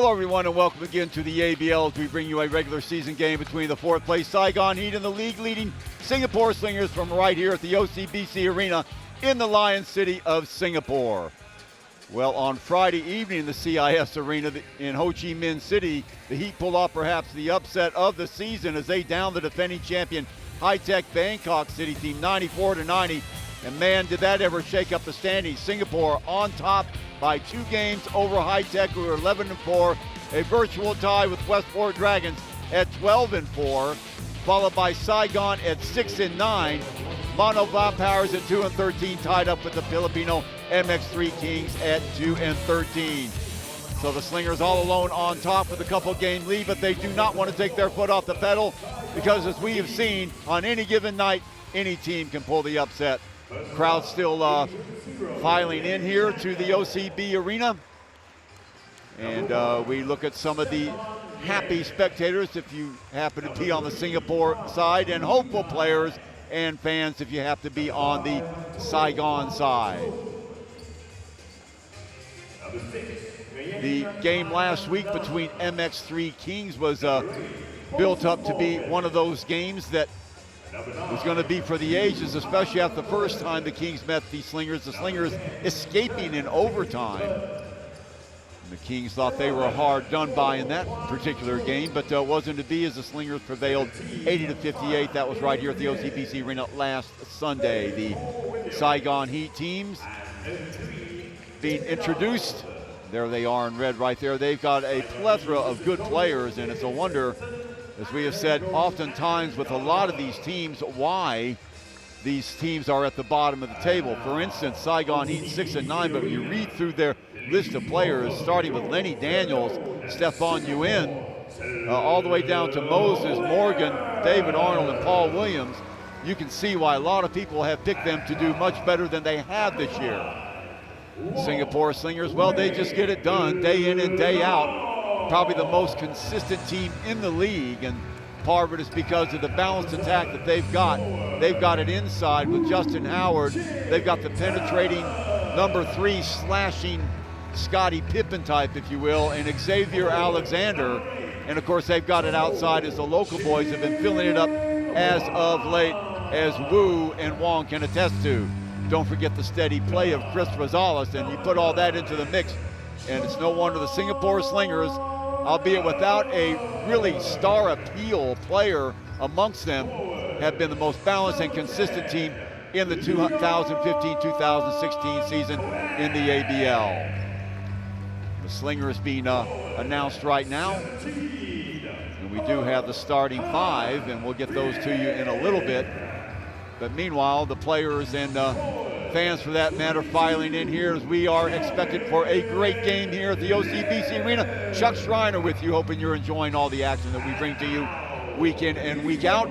Hello, everyone, and welcome again to the ABL as we bring you a regular season game between the fourth-place Saigon Heat and the league-leading Singapore Slingers from right here at the OCBC Arena in the Lion City of Singapore. Well, on Friday evening in the CIS Arena in Ho Chi Minh City, the Heat pulled off perhaps the upset of the season as they downed the defending champion high-tech Bangkok City team 94-90. And man, did that ever shake up the standings. Singapore on top by 2 games over high-tech, who are 11-4. A virtual tie with Westport Dragons at 12-4, followed by Saigon at 6-9. Mono Vampires at 2-13, tied up with the Filipino MX3 Kings at 2-13. So the Slingers all alone on top with a couple-game lead, but they do not want to take their foot off the pedal because, as we have seen, on any given night, any team can pull the upset. Crowd still filing in here to the OCB Arena. And we look at some of the happy spectators if you happen to be on the Singapore side, and hopeful players and fans if you have to be on the Saigon side. The game last week between MX3 Kings was built up to be one of those games that was going to be for the ages, especially after the first time the Kings met the Slingers escaping in overtime. And the Kings thought they were hard done by in that particular game, but it wasn't to be as the Slingers prevailed 80-58. That was right here at the OCBC Arena last Sunday. The Saigon Heat teams being introduced. There they are in red right there. They've got a plethora of good players, and it's a wonder, as we have said oftentimes with a lot of these teams, why these teams are at the bottom of the table. For instance, Saigon Heat 6-9, but when you read through their list of players, starting with Lenny Daniels, Stephon Yuen, all the way down to Moses Morgan, David Arnold, and Paul Williams, you can see why a lot of people have picked them to do much better than they have this year. Singapore Slingers, well, they just get it done day in and day out. Probably the most consistent team in the league, and part of it is because of the balanced attack that they've got. They've got it inside with Justin Howard. They've got the penetrating number 3 slashing Scottie Pippen type, if you will, and Xavier Alexander. And of course, they've got it outside, as the local boys have been filling it up as of late, as Wu and Wong can attest to. Don't forget the steady play of Chris Rosales, and you put all that into the mix, and it's no wonder the Singapore Slingers, albeit without a really star appeal player amongst them, have been the most balanced and consistent team in the 2015-2016 season in the ABL. The Slingers being announced right now, and we do have the starting 5, and we'll get those to you in a little bit. But meanwhile, the players and fans, for that matter, filing in here as we are expected for a great game here at the OCBC Arena. Chuck Schreiner with you, hoping you're enjoying all the action that we bring to you week in and week out.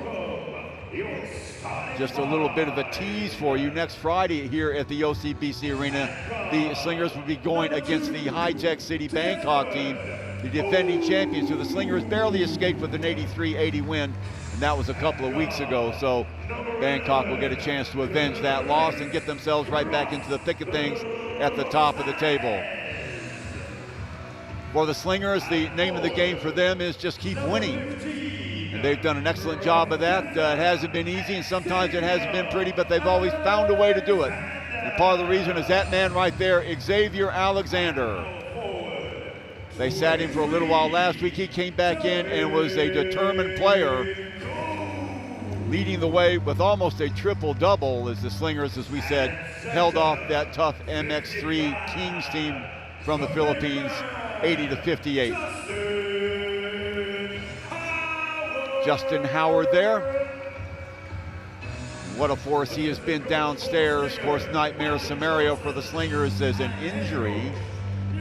Just a little bit of a tease for you. Next Friday here at the OCBC Arena, the Slingers will be going against the high-tech City Bangkok team, the defending champions, who the Slingers barely escaped with an 83-80 win, and that was a couple of weeks ago. So Bangkok will get a chance to avenge that loss and get themselves right back into the thick of things at the top of the table. For the Slingers, the name of the game for them is just keep winning. And they've done an excellent job of that. It hasn't been easy, and sometimes it hasn't been pretty, but they've always found a way to do it. And part of the reason is that man right there, Xavier Alexander. They sat him for a little while last week. He came back in and was a determined player, leading the way with almost a triple-double as the Slingers, as we said, held off that tough MX3 Kings team from the Philippines 80-58. Justin Howard there. What a force he has been downstairs. Of course, nightmare scenario for the Slingers as an injury.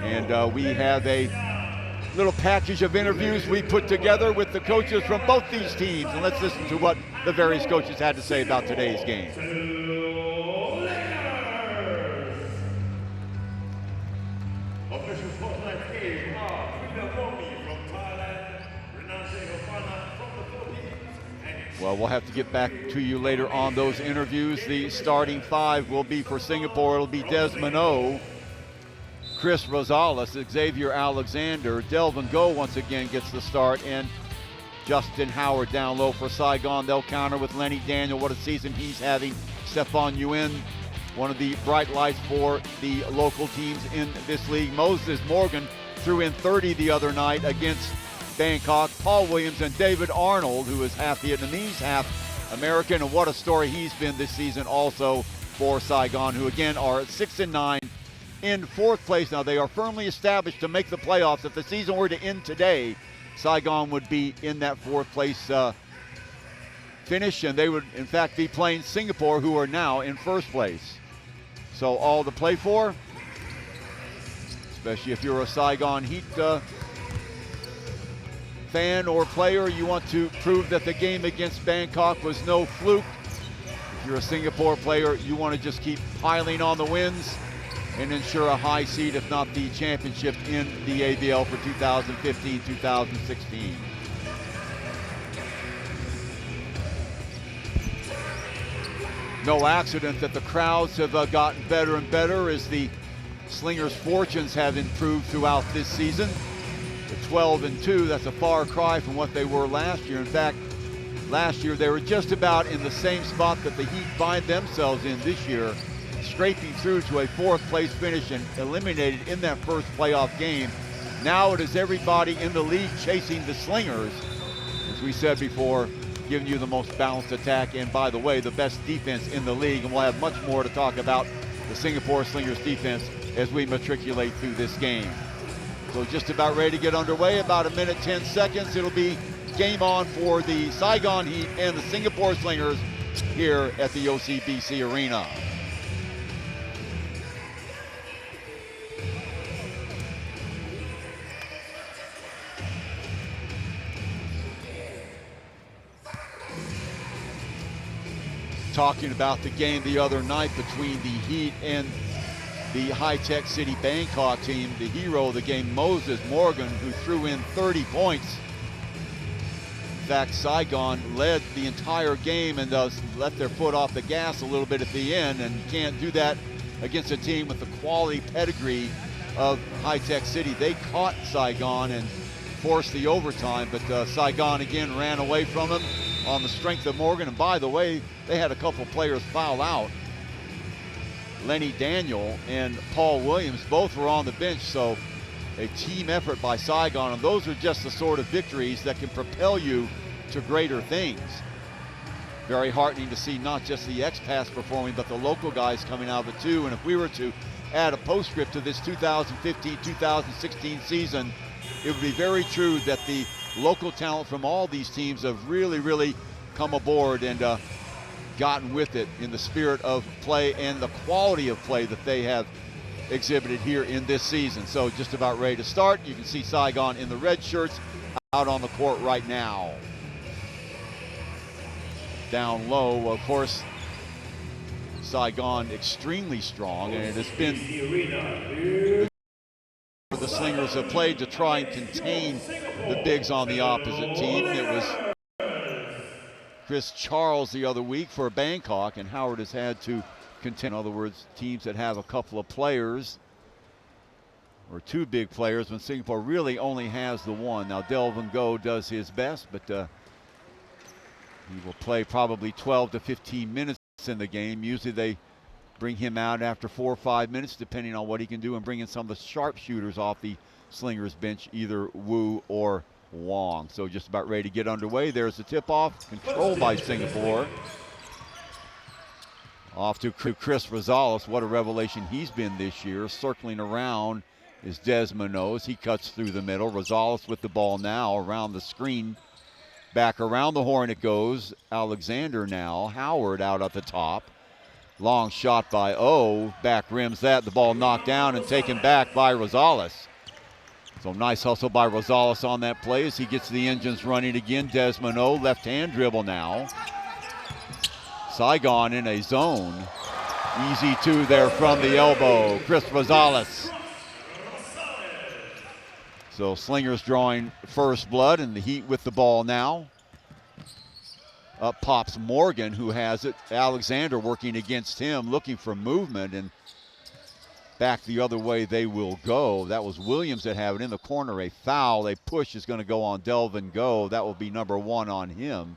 And we have a little package of interviews we put together with the coaches from both these teams. And let's listen to what the various coaches had to say about today's game. Well, we'll have to get back to you later on those interviews. The starting 5 will be for Singapore. It'll be Desmond O, Chris Rosales, Xavier Alexander. Delvin Go once again gets the start, and Justin Howard down low for Saigon. They'll counter with Lenny Daniel. What a season he's having. Stephon Yuen, one of the bright lights for the local teams in this league. Moses Morgan threw in 30 the other night against Bangkok. Paul Williams and David Arnold, who is half Vietnamese, half American, and what a story he's been this season also for Saigon, who again are at 6-9 in fourth place. Now they are firmly established to make the playoffs. If the season were to end today, Saigon would be in that fourth place finish, and they would in fact be playing Singapore, who are now in first place. So all to play for, especially if you're a Saigon Heat fan or player. You want to prove that the game against Bangkok was no fluke. If you're a Singapore player, you want to just keep piling on the wins and ensure a high seed, if not the championship in the ABL for 2015-2016. No accident that the crowds have gotten better and better as the Slingers' fortunes have improved throughout this season. The 12-2, that's a far cry from what they were last year. In fact, last year they were just about in the same spot that the Heat find themselves in this year, scraping through to a fourth place finish and eliminated in that first playoff game. Now it is everybody in the league chasing the Slingers. As we said before, giving you the most balanced attack, and by the way, the best defense in the league. And we'll have much more to talk about the Singapore Slingers defense as we matriculate through this game. So just about ready to get underway, about a minute, 10 seconds. It'll be game on for the Saigon Heat and the Singapore Slingers here at the OCBC Arena. Talking about the game the other night between the Heat and the High-Tech City Bangkok team, the hero of the game, Moses Morgan, who threw in 30 points. In fact, Saigon led the entire game and let their foot off the gas a little bit at the end, and you can't do that against a team with the quality pedigree of High-Tech City. They caught Saigon and forced the overtime, but Saigon again ran away from them on the strength of Morgan. And by the way, they had a couple players foul out. Lenny Daniel and Paul Williams both were on the bench, so a team effort by Saigon, and those are just the sort of victories that can propel you to greater things. Very heartening to see not just the expats performing, but the local guys coming out of it too. And if we were to add a postscript to this 2015-2016 season, it would be very true that the local talent from all these teams have really come aboard and gotten with it in the spirit of play and the quality of play that they have exhibited here in this season. So just about ready to start. You can see Saigon in the red shirts out on the court right now. Down low, of course, Saigon extremely strong, and it has been the Slingers have played to try and contain the bigs on the opposite team. It was Chris Charles the other week for Bangkok, and Howard has had to contend. In other words, teams that have a couple of players or two big players when Singapore really only has the one. Now Delvin Go does his best, but he will play probably 12 to 15 minutes in the game. Usually they bring him out after 4 or 5 minutes, depending on what he can do, and bring in some of the sharpshooters off the Slingers bench, either Wu or Wong. So just about ready to get underway. There's the tip-off, controlled by Singapore. Off to Chris Rosales. What a revelation he's been this year. Circling around is Desmond Knows. He cuts through the middle. Rosales with the ball now around the screen. Back around the horn it goes. Alexander now. Howard out at the top. Long shot by O. Back rims that. The ball knocked down and taken back by Rosales. So nice hustle by Rosales on that play as he gets the engines running again. Desmond O, left-hand dribble now. Saigon in a zone. Easy two there from the elbow. Chris Rosales. So Slingers drawing first blood, and the Heat with the ball now. Up pops Morgan, who has it. Alexander working against him, looking for movement, and back the other way they will go. That was Williams that had it in the corner. A foul, a push is going to go on Delvin Go. That will be number 1 on him.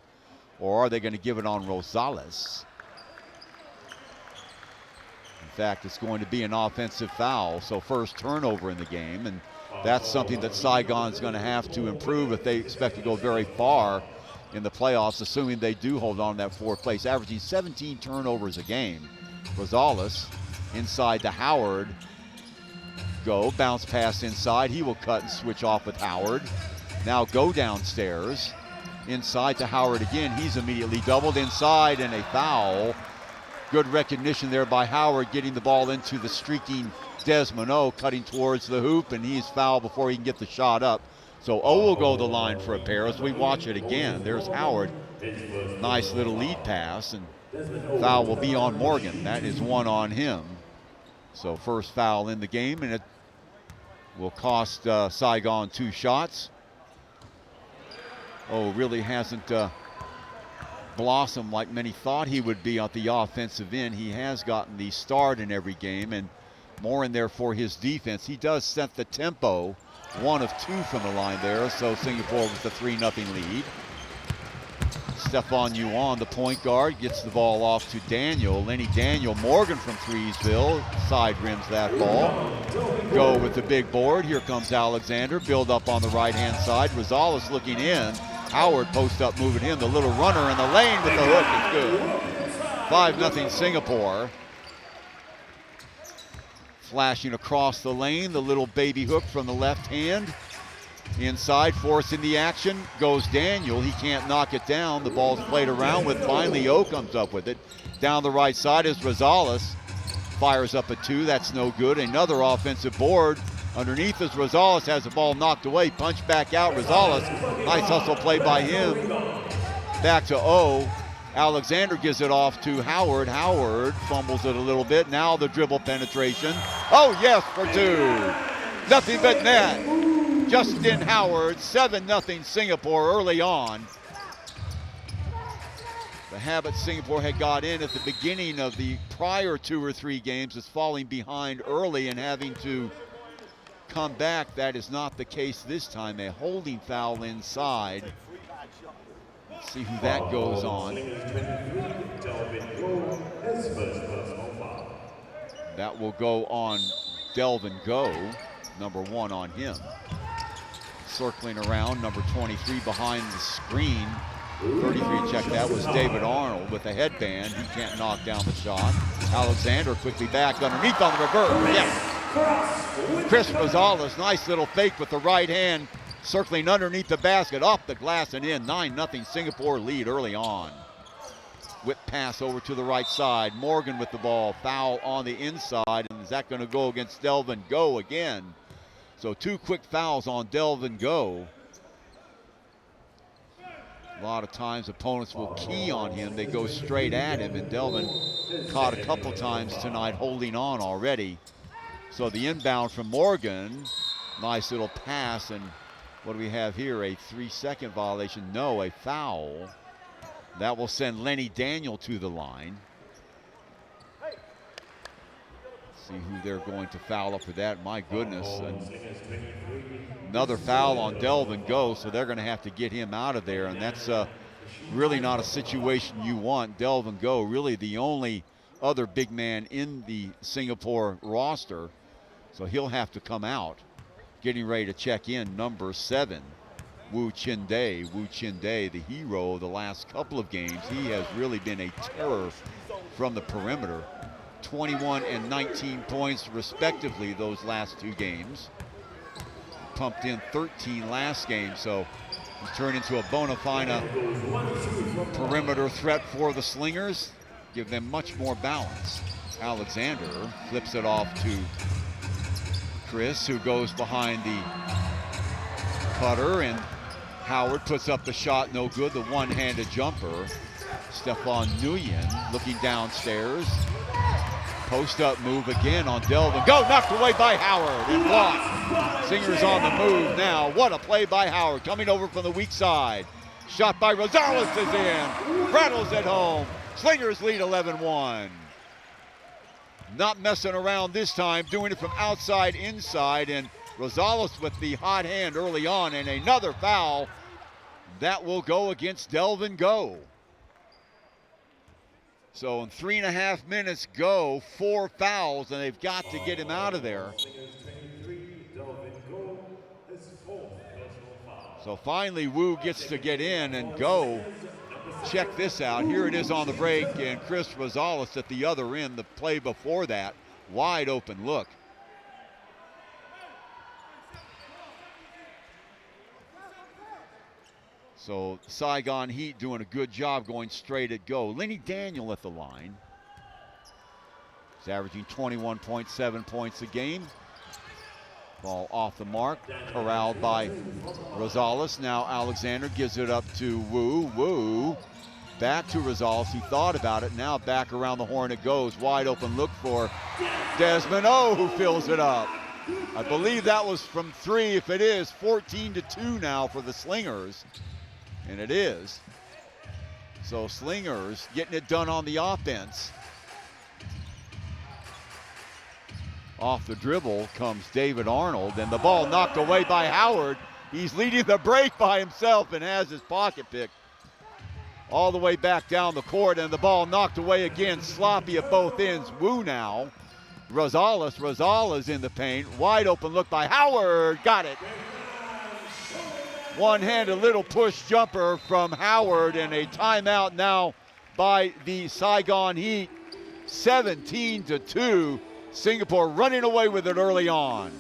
Or are they going to give it on Rosales? In fact, it's going to be an offensive foul. So first turnover in the game. And that's something that Saigon's going to have to improve if they expect to go very far in the playoffs, assuming they do hold on to that 4th place, averaging 17 turnovers a game. Rosales inside to Howard. Go, bounce pass inside. He will cut and switch off with Howard. Now Go downstairs. Inside to Howard again. He's immediately doubled inside and a foul. Good recognition there by Howard, getting the ball into the streaking Desmond O, cutting towards the hoop, and he's fouled before he can get the shot up. So O will go the line for a pair as we watch it again. There's Howard. Nice little lead pass, and foul will be on Morgan. That is 1 on him. So first foul in the game, and it will cost Saigon 2 shots. O really hasn't blossomed like many thought he would be at the offensive end. He has gotten the start in every game, and more in there for his defense. He does set the tempo, 1 of 2 from the line there, so Singapore with the 3-0 lead. Stephon Yuan, the point guard, gets the ball off to Daniel. Lenny Daniel, Morgan from Threesville, side rims that ball. Go with the big board. Here comes Alexander, build up on the right-hand side. Rosales looking in. Howard post up, moving in. The little runner in the lane with the hook is good. 5-0 Singapore. Flashing across the lane, the little baby hook from the left hand. Inside, forcing the action, goes Daniel. He can't knock it down. The ball's played around with. Finally, O comes up with it. Down the right side is Rosales. Fires up a 2. That's no good. Another offensive board. Underneath as Rosales has the ball knocked away. Punch back out. Rosales. Nice hustle play by him. Back to O. Alexander gives it off to Howard. Howard fumbles it a little bit. Now the dribble penetration. Oh, yes, for 2. Nothing but net. Justin Howard, 7-0 Singapore early on. The habit Singapore had got in at the beginning of the prior 2 or 3 games is falling behind early and having to come back. That is not the case this time. A holding foul inside. Let's see who that goes on. That will go on Delvin Go, number 1 on him. Circling around, number 23 behind the screen. 33 check, that was David Arnold with a headband. He can't knock down the shot. Alexander quickly back underneath on the reverse. Yes. Chris Rosales, nice little fake with the right hand. Circling underneath the basket, off the glass and in. 9-0 Singapore lead early on. Whip pass over to the right side. Morgan with the ball. Foul on the inside. And is that going to go against Delvin Go again? So 2 quick fouls on Delvin Go. A lot of times opponents will key on him. They go straight at him, and Delvin caught a couple times tonight holding on already. So the inbound from Morgan. Nice little pass, and what do we have here? A 3-second violation? No, a foul. That will send Lenny Daniel to the line. See who they're going to foul up for that. My goodness. And another foul on Delvin Go, so they're going to have to get him out of there, and that's really not a situation you want. Delvin Go, really the only other big man in the Singapore roster, so he'll have to come out. Getting ready to check in, number 7, Wu Chin Day. Wu Chin Day, the hero of the last couple of games. He has really been a terror from the perimeter. 21 and 19 points respectively those last 2 games. Pumped in 13 last game, so he's turned into a bona fide perimeter threat for the Slingers. Give them much more balance. Alexander flips it off to Chris, who goes behind the cutter, and Howard puts up the shot, no good, the one-handed jumper. Stephon Nguyen looking downstairs. Post-up move again on Delvin Go, knocked away by Howard and blocked. Singers on the move now. What a play by Howard, coming over from the weak side. Shot by Rosales is in. Rattles it home. Slingers lead 11-1. Not messing around this time, doing it from outside inside, and Rosales with the hot hand early on, and another foul. That will go against Delvin Go. So in 3.5 minutes go, 4 fouls, and they've got to get him out of there. So finally Wu gets to get in, and Go, check this out. Here it is on the break, and Chris Rosales at the other end. The play before that, wide open look. So Saigon Heat doing a good job going straight at Go. Lenny Daniel at the line. He's averaging 21.7 points a game. Ball off the mark, corralled by Rosales. Now Alexander gives it up to Wu. Wu back to Rosales. He thought about it. Now back around the horn it goes. Wide open look for Desmond O, who fills it up. I believe that was from 3. If it is, 14-2 now for the Slingers. And it is. So Slingers getting it done on the offense. Off the dribble comes David Arnold, and the ball knocked away by Howard. He's leading the break by himself and has his pocket picked all the way back down the court, and the ball knocked away again. Sloppy at both ends. Wu now. Rosales in the paint. Wide open look by Howard. Got it. One-handed little push jumper from Howard, and a timeout now by the Saigon Heat. 17-2. Singapore running away with it early on.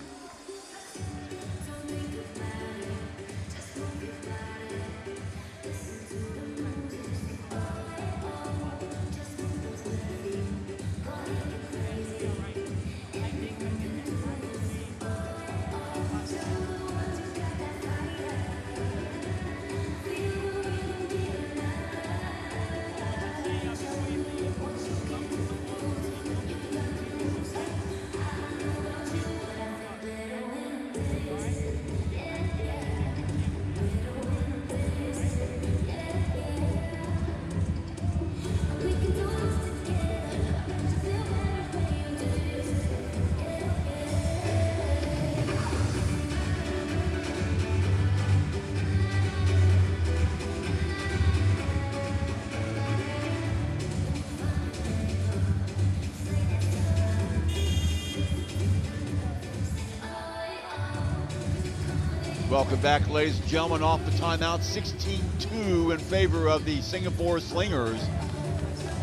Welcome back, ladies and gentlemen, off the timeout. 16-2 in favor of the Singapore Slingers.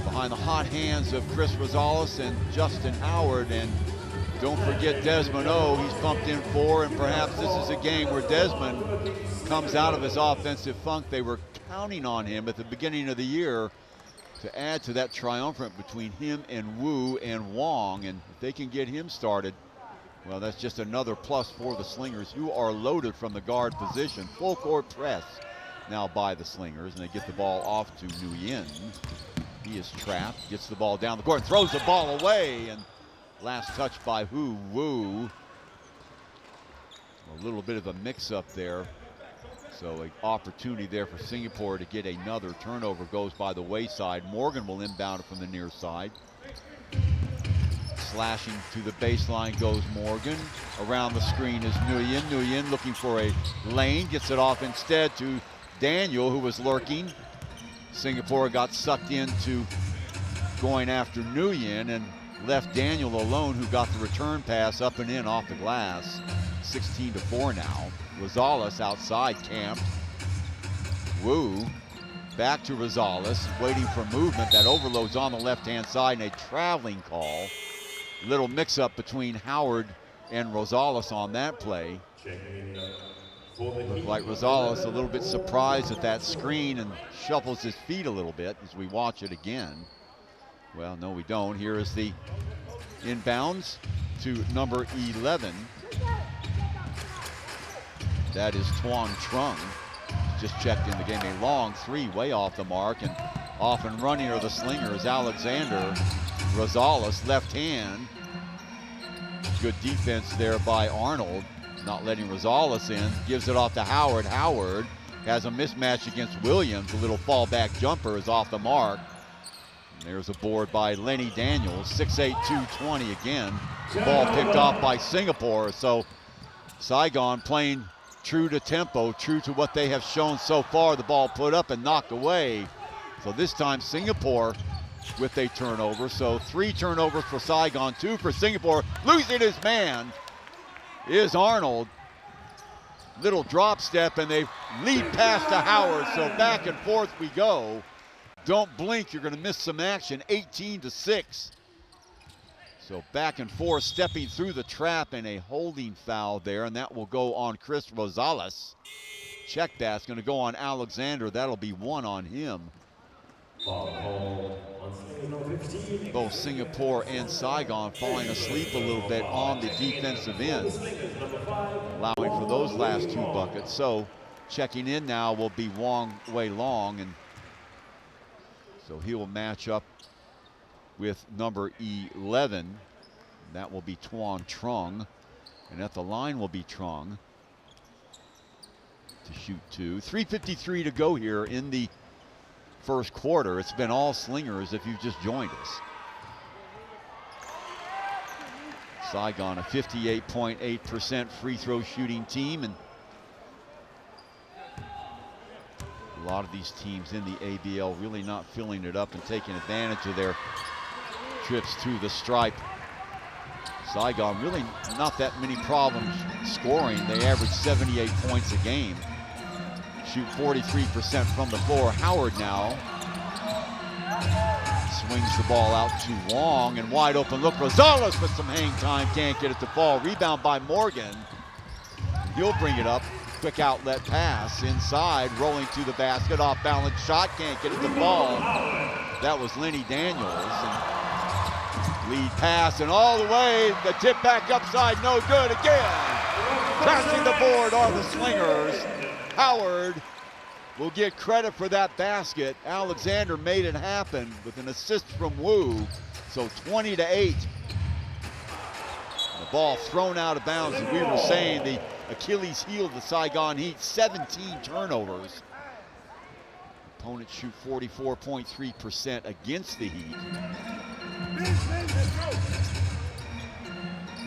Behind the hot hands of Chris Rosales and Justin Howard. And don't forget Desmond O, he's pumped in 4, and perhaps this is a game where Desmond comes out of his offensive funk. They were counting on him at the beginning of the year to add to that triumvirate between him and Wu and Wong, and if they can get him started, well, that's just another plus for the Slingers, who are loaded from the guard position. Full court press now by the Slingers, and they get the ball off to Nguyen. He is trapped, gets the ball down the court, throws the ball away, and last touch by Wu. A little bit of a mix-up there. So an opportunity there for Singapore to get another turnover. Goes by the wayside. Morgan will inbound it from the near side. Slashing to the baseline goes Morgan. Around the screen is Nguyen. Nguyen looking for a lane. Gets it off instead to Daniel, who was lurking. Singapore got sucked into going after Nguyen and left Daniel alone, who got the return pass up and in off the glass. 16-4 now. Rosales outside camped. Wu back to Rosales, waiting for movement. That overload's on the left-hand side, and a traveling call. Little mix-up between Howard and Rosales on that play. Looked like Rosales a little bit surprised at that screen and shuffles his feet a little bit as we watch it again. Well, no, we don't. Here is the inbounds to number 11. That is Tuan Trung. Just checked in the game. A long three, way off the mark, and off and running are the Slingers. Alexander. Rosales, left hand. Good defense there by Arnold, not letting Rosales in. Gives it off to Howard. Howard has a mismatch against Williams. A little fallback jumper is off the mark. There's a board by Lenny Daniels, 6'8", 220 again. Ball picked off by Singapore. So Saigon playing true to tempo, true to what they have shown so far. The ball put up and knocked away. So this time Singapore with a turnover. So 3 turnovers for Saigon, 2 for Singapore. Losing his man is Arnold. Little drop step, and they lead pass to Howard. So back and forth we go. Don't blink, you're gonna miss some action. 18-6. So back and forth, stepping through the trap, and a holding foul there, and that will go on Chris Rosales. Check that's gonna go on Alexander. That'll be 1 on him. Both Singapore and Saigon falling asleep a little bit on the defensive end, allowing for those last 2 buckets. So checking in now will be Wong Wei Long, and so he will match up with number 11. That will be Tuan Trung, and at the line will be Trung to shoot 2. 3:53 to go here in the first quarter. It's been all Slingers if you've just joined us. Saigon, a 58.8% free throw shooting team, and a lot of these teams in the ABL really not filling it up and taking advantage of their trips to the stripe. Saigon really not that many problems scoring. They average 78 points a game. Shoot 43% from the floor. Howard now swings the ball out to Wong, and wide open look. Rosales with some hang time, can't get it to fall. Rebound by Morgan. He'll bring it up. Quick outlet pass inside, rolling to the basket, off balance shot, can't get it to fall. That was Lenny Daniels. And lead pass, and all the way, the tip back upside, no good again. Crashing the board are the Slingers. Howard will get credit for that basket. Alexander made it happen with an assist from Wu. So 20-8. The ball thrown out of bounds, as we were saying, the Achilles heel of the Saigon Heat, 17 turnovers. Opponents shoot 44.3% against the Heat.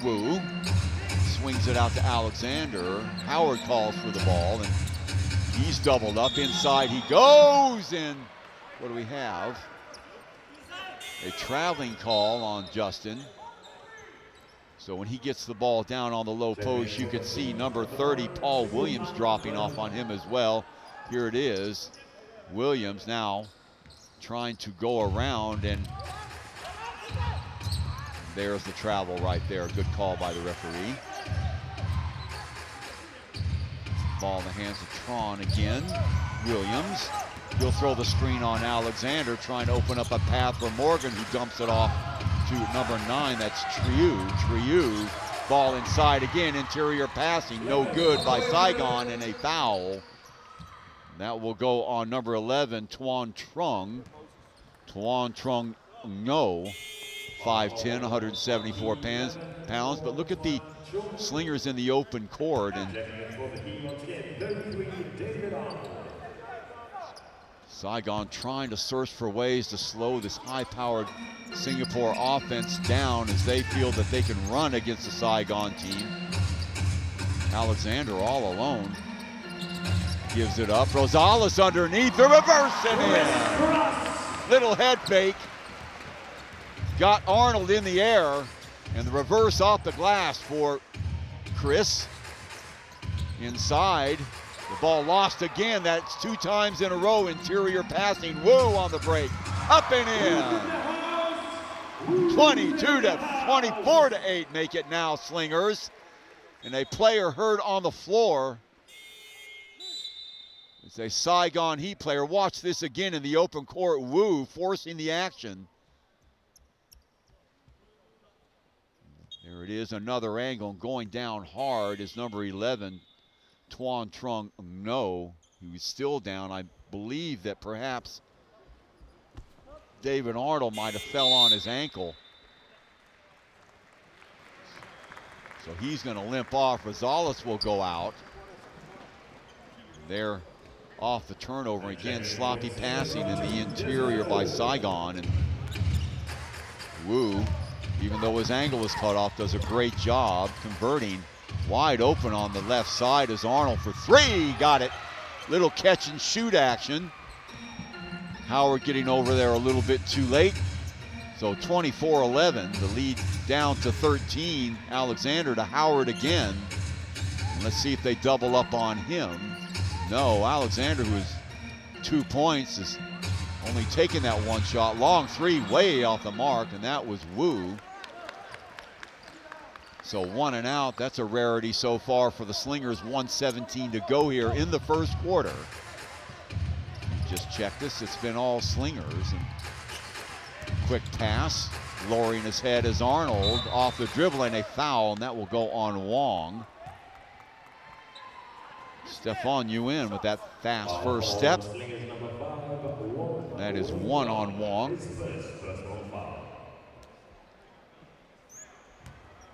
Wu swings it out to Alexander. Howard calls for the ball, and he's doubled up. Inside he goes, and what do we have? A traveling call on Justin. So when he gets the ball down on the low post, you can see number 30, Paul Williams, dropping off on him as well. Here it is. Williams now trying to go around, and there's the travel right there. Good call by the referee. Ball in the hands of Tron again. Williams, he'll throw the screen on Alexander, trying to open up a path for Morgan, who dumps it off to number 9, that's Trieu. Ball inside again, interior passing, no good by Saigon, and a foul. That will go on number 11, Tuan Trung. Tuan Trung No, 5'10", 174 pounds. But look at the Slingers in the open court, and Saigon trying to search for ways to slow this high-powered Singapore offense down as they feel that they can run against the Saigon team. Alexander all alone. Gives it up. Rosales underneath, the reverse and in. Little head fake. Got Arnold in the air, and the reverse off the glass for Chris. Inside. The ball lost again. That's 2 times in a row. Interior passing. Wu on the break. Up and in. 24-8 make it now, Slingers. And a player hurt on the floor. It's a Saigon Heat player. Watch this again in the open court. Wu forcing the action. There it is, another angle, going down hard is number 11, Tuan Trung No. He was still down. I believe that perhaps David Arnold might have fell on his ankle. So he's going to limp off. Rosales will go out. They're off the turnover. Again, sloppy passing in the interior by Saigon. And Wu, even though his angle is cut off, does a great job converting. Wide open on the left side is Arnold for three. Got it. Little catch and shoot action. Howard getting over there a little bit too late. So 24-11, the lead down to 13. Alexander to Howard again. And let's see if they double up on him. No, Alexander, who is 2 points, is only taking that one shot. Long three, way off the mark, and that was Wu. So 1 and out. That's a rarity so far for the Slingers. 1:17 to go here in the first quarter. Just check this. It's been all Slingers. And quick pass, lowering his head as Arnold off the dribble, and a foul, and that will go on Wong. Stephon Yuen with that fast first step. That is one on Wong.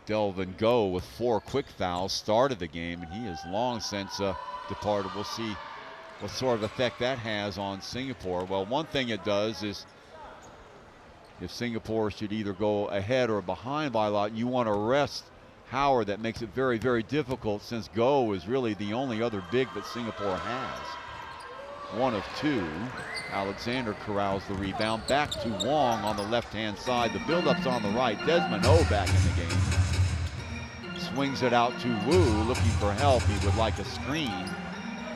Delvin Go with 4 quick fouls started the game, and he has long since departed. We'll see what sort of effect that has on Singapore. Well, one thing it does is if Singapore should either go ahead or behind by a lot, you want to rest Howard. That makes it very, very difficult, since Go is really the only other big that Singapore has. 1 of 2. Alexander corrals the rebound. Back to Wong on the left-hand side. The build-up's on the right. Desmond O back in the game. Swings it out to Wu, looking for help. He would like a screen.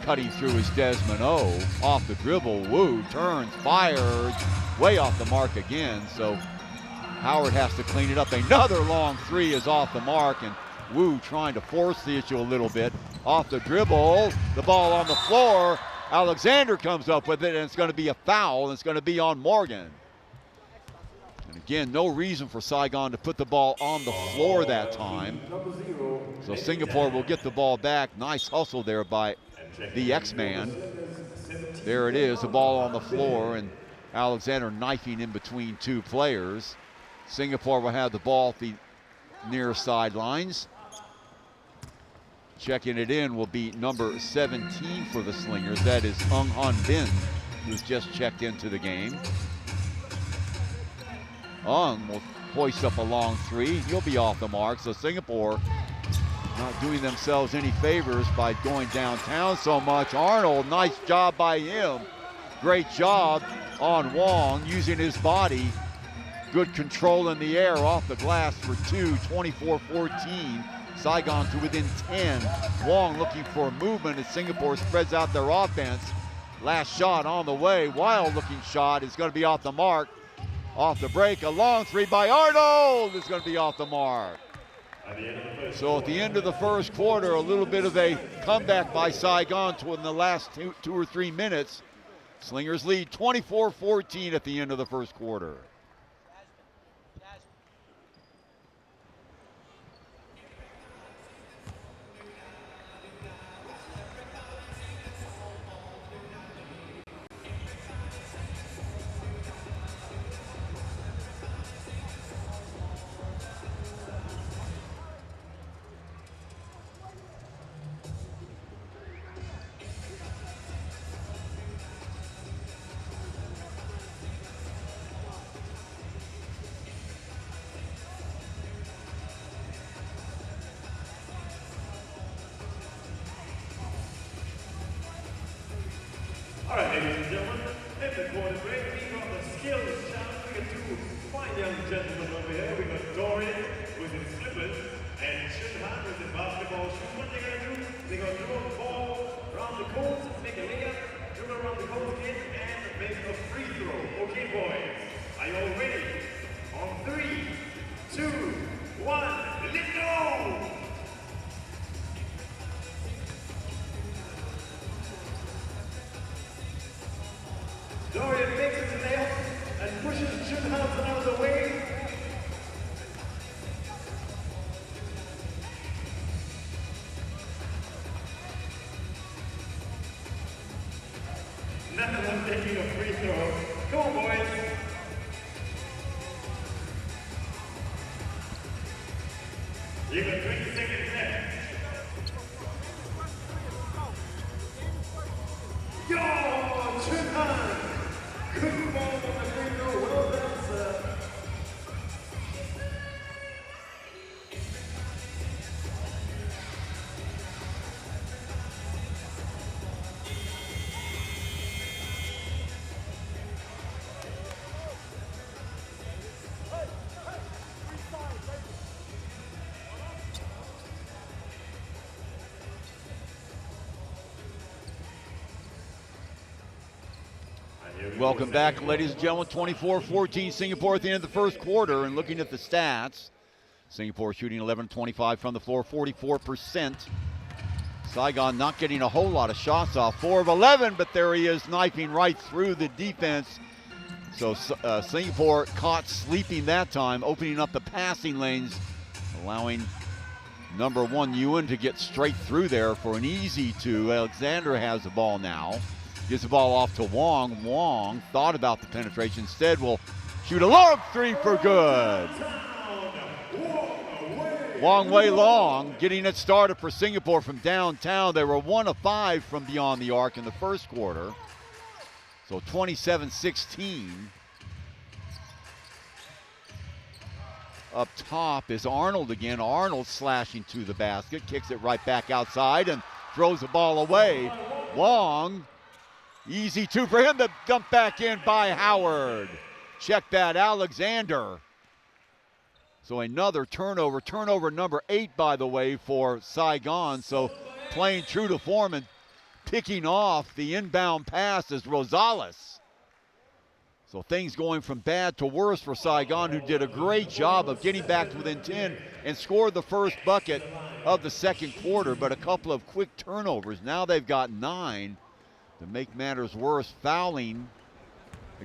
Cutting through is Desmond O. Off the dribble, Wu turns, fires. Way off the mark again, so Howard has to clean it up. Another long three is off the mark, and Wu trying to force the issue a little bit. Off the dribble, the ball on the floor. Alexander comes up with it, and it's going to be a foul, and it's going to be on Morgan. And again, no reason for Saigon to put the ball on the floor that time. So Singapore will get the ball back. Nice hustle there by the X-Man. There it is, the ball on the floor, and Alexander knifing in between 2 players. Singapore will have the ball at the near sidelines. Checking it in will be number 17 for the Slingers. That is Ung Han Bin, who's just checked into the game. Ung will hoist up a long three. He'll be off the mark. So Singapore not doing themselves any favors by going downtown so much. Arnold, nice job by him. Great job on Wong, using his body. Good control in the air off the glass for 2, 24-14. Saigon to within 10. Wong looking for movement as Singapore spreads out their offense. Last shot on the way. Wild looking shot is going to be off the mark. Off the break, a long three by Arnold is going to be off the mark. So at the end of the first quarter, a little bit of a comeback by Saigon in the last 2 or 3 minutes. Slingers lead 24-14 at the end of the first quarter. All right, ladies and gentlemen, at the quarter break, we got the skills challenge. We got 2 fine young gentlemen over here. We got Dorian with his slippers and Shunhan with his basketball shoes. What they're gonna do, they're gonna throw the ball around the court, make a layup, dribble around the court again, and make a free throw. Okay, boys, are you all ready? On 3, 2, 1, let's go! Dorian makes it to layup and pushes Junhan out of the way. Nothing like taking a free throw. Come on, boys. Welcome back, ladies and gentlemen. 24-14 Singapore at the end of the first quarter. And looking at the stats, Singapore shooting 11-25 from the floor, 44%. Saigon not getting a whole lot of shots off, 4 of 11, but there he is knifing right through the defense. So Singapore caught sleeping that time, opening up the passing lanes, allowing number 1 Ewan to get straight through there for an easy 2. Alexander has the ball now. Gives the ball off to Wong. Wong thought about the penetration. Instead will shoot a long 3 for good. Wong Wei Long getting it started for Singapore from downtown. They were 1 of 5 from beyond the arc in the first quarter. So 27-16. Up top is Arnold again. Arnold slashing to the basket, kicks it right back outside and throws the ball away. Wong, easy 2 for him to dump back in by Howard. Check that, Alexander. So another turnover, turnover number 8, by the way, for Saigon. So playing true to form and picking off the inbound pass is Rosales. So things going from bad to worse for Saigon, who did a great job of getting back to within 10 and scored the first bucket of the second quarter, but a couple of quick turnovers. Now they've got 9 to make matters worse, fouling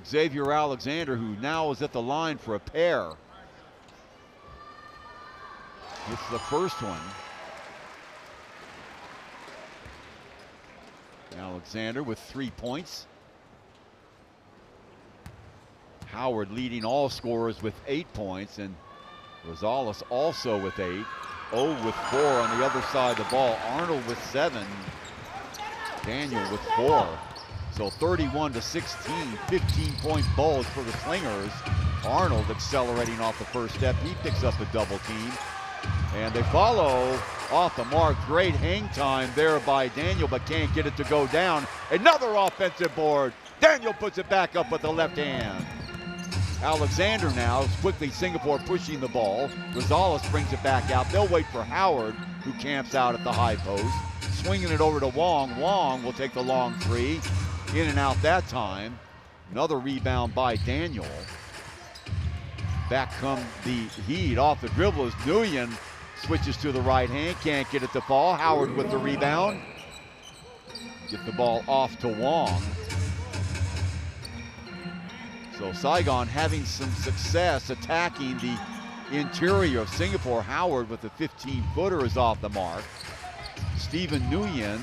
Xavier Alexander, who now is at the line for a pair. It's the first one. Alexander with 3 points. Howard leading all scorers with 8 points, and Rosales also with 8. 0 with 4 on the other side of the ball. Arnold with 7. Daniel with 4. So 31-16, 15-point bulge for the Slingers. Arnold accelerating off the first step. He picks up a double team. And they follow off the mark. Great hang time there by Daniel, but can't get it to go down. Another offensive board. Daniel puts it back up with the left hand. Alexander now, quickly Singapore pushing the ball. Rosales brings it back out. They'll wait for Howard, who camps out at the high post. Swinging it over to Wong. Wong will take the long 3. In and out that time. Another rebound by Daniel. Back come the Heat off the dribble as Nguyen switches to the right hand. Can't get it to fall. Howard with the rebound. Get the ball off to Wong. So Saigon having some success attacking the interior of Singapore. Howard with the 15-footer is off the mark. Stephen Nguyen.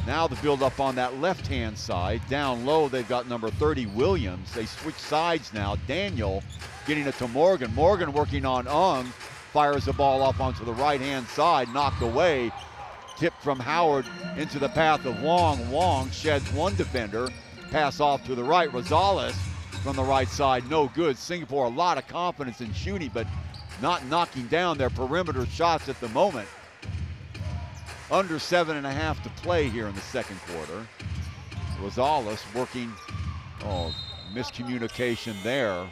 Now the build up on that left-hand side. Down low, they've got number 30, Williams. They switch sides now. Daniel getting it to Morgan. Morgan working on Ung. Fires the ball up onto the right-hand side. Knocked away. Tipped from Howard into the path of Wong. Wong sheds 1 defender. Pass off to the right. Rosales from the right side. No good. Singapore, a lot of confidence in shooting, but not knocking down their perimeter shots at the moment. Under 7.5 to play here in the second quarter. Rosales working, miscommunication there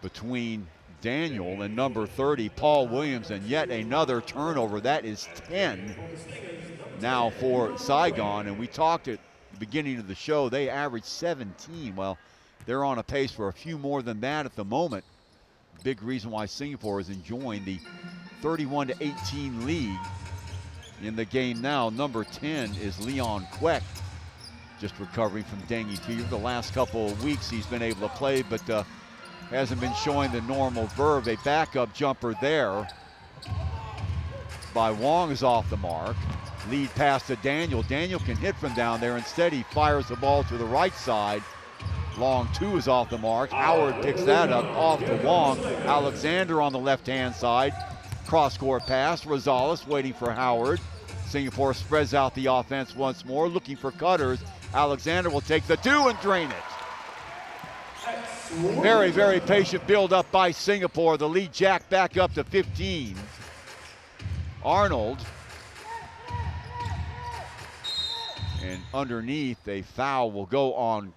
between Daniel and number 30, Paul Williams, and yet another turnover. That is 10 now for Saigon, and we talked at the beginning of the show, they averaged 17. Well, they're on a pace for a few more than that at the moment. Big reason why Singapore is enjoying the 31-18 lead. In the game now, number 10 is Leon Kwek, just recovering from dengue fever. The last couple of weeks he's been able to play, but hasn't been showing the normal verve. A backup jumper there by Wong is off the mark. Lead pass to Daniel. Daniel can hit from down there. Instead, he fires the ball to the right side. Long 2 is off the mark. Howard picks that up off to Wong. Alexander on the left-hand side. Cross-court pass. Rosales waiting for Howard. Singapore spreads out the offense once more, looking for cutters. Alexander will take the 2 and drain it. Very, very patient build-up by Singapore. The lead jacked back up to 15. Arnold. And underneath, a foul will go on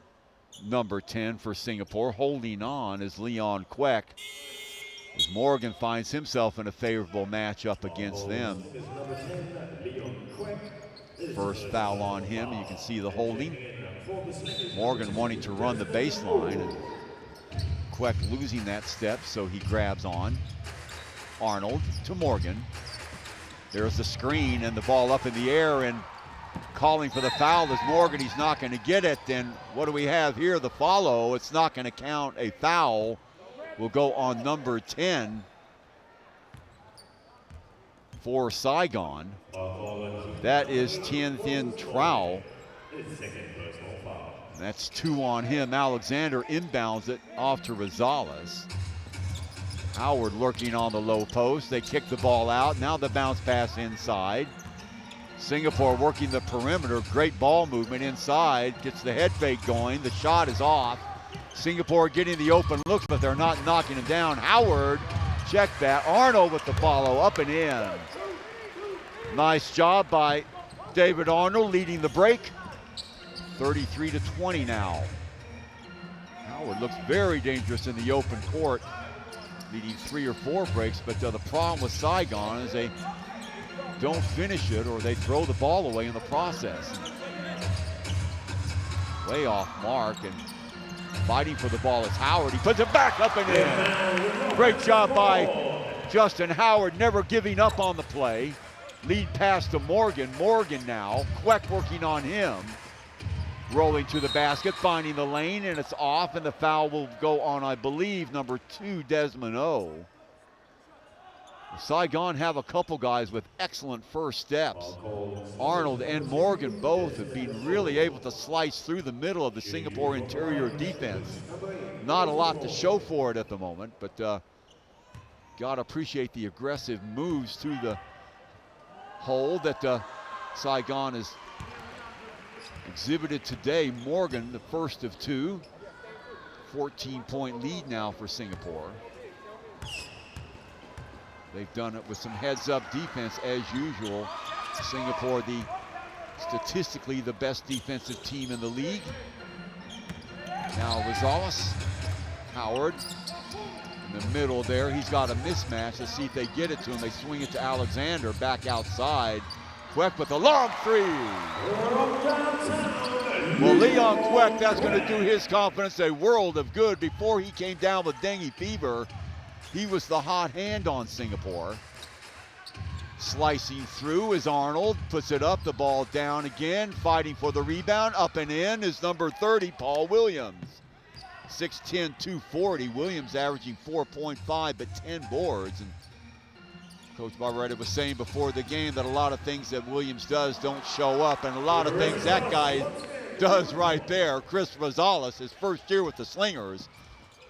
number 10 for Singapore. Holding on is Leon Kwek, as Morgan finds himself in a favorable matchup against them. First foul on him. You can see the holding. for the Slingers. Morgan wanting to run the baseline, and Queck losing that step, so he grabs on. Arnold to Morgan. There's the screen and the ball up in the air, and calling for the foul is Morgan. He's not going to get it. Then what do we have here? The follow. It's not going to count. A foul will go on number 10 for Saigon. That is Tien Thin Trao. That's 2 on him. Alexander inbounds it off to Rosales. Howard lurking on the low post. They kick the ball out. Now the bounce pass inside. Singapore working the perimeter. Great ball movement inside. Gets the head fake going. The shot is off. Singapore getting the open looks, but they're not knocking him down. Howard, check that. Arnold with the follow, up and in. Nice job by David Arnold leading the break. 33-20 now. Howard looks very dangerous in the open court, leading 3 or 4 breaks, but the problem with Saigon is they don't finish it or they throw the ball away in the process. Way off mark, and fighting for the ball is Howard. He puts it back up and in. Great job by Justin Howard, never giving up on the play. Lead pass to Morgan. Morgan now, Queck working on him. Rolling to the basket, finding the lane, and it's off, and the foul will go on, I believe, number 2, Desmond O. Saigon have a couple guys with excellent first steps. Arnold and Morgan both have been really able to slice through the middle of the Singapore interior defense. Not a lot to show for it at the moment, but gotta appreciate the aggressive moves to the hole that Saigon has exhibited today. Morgan, the first of 2. 14-point lead now for Singapore. They've done it with some heads-up defense as usual. Singapore, statistically the best defensive team in the league. Now Rosales, Howard in the middle there. He's got a mismatch. Let's see if they get it to him. They swing it to Alexander, back outside. Queck with a long 3. Well, Leon Queck, that's going to do his confidence a world of good. Before he came down with dengue fever, he was the hot hand on Singapore. Slicing through is Arnold, puts it up, the ball down again, fighting for the rebound. Up and in is number 30, Paul Williams. 6'10", 240. Williams averaging 4.5, but 10 boards. And Coach Barberetta was saying before the game that a lot of things that Williams does don't show up, and a lot of things that guy does right there. Chris Rosales, his first year with the Slingers,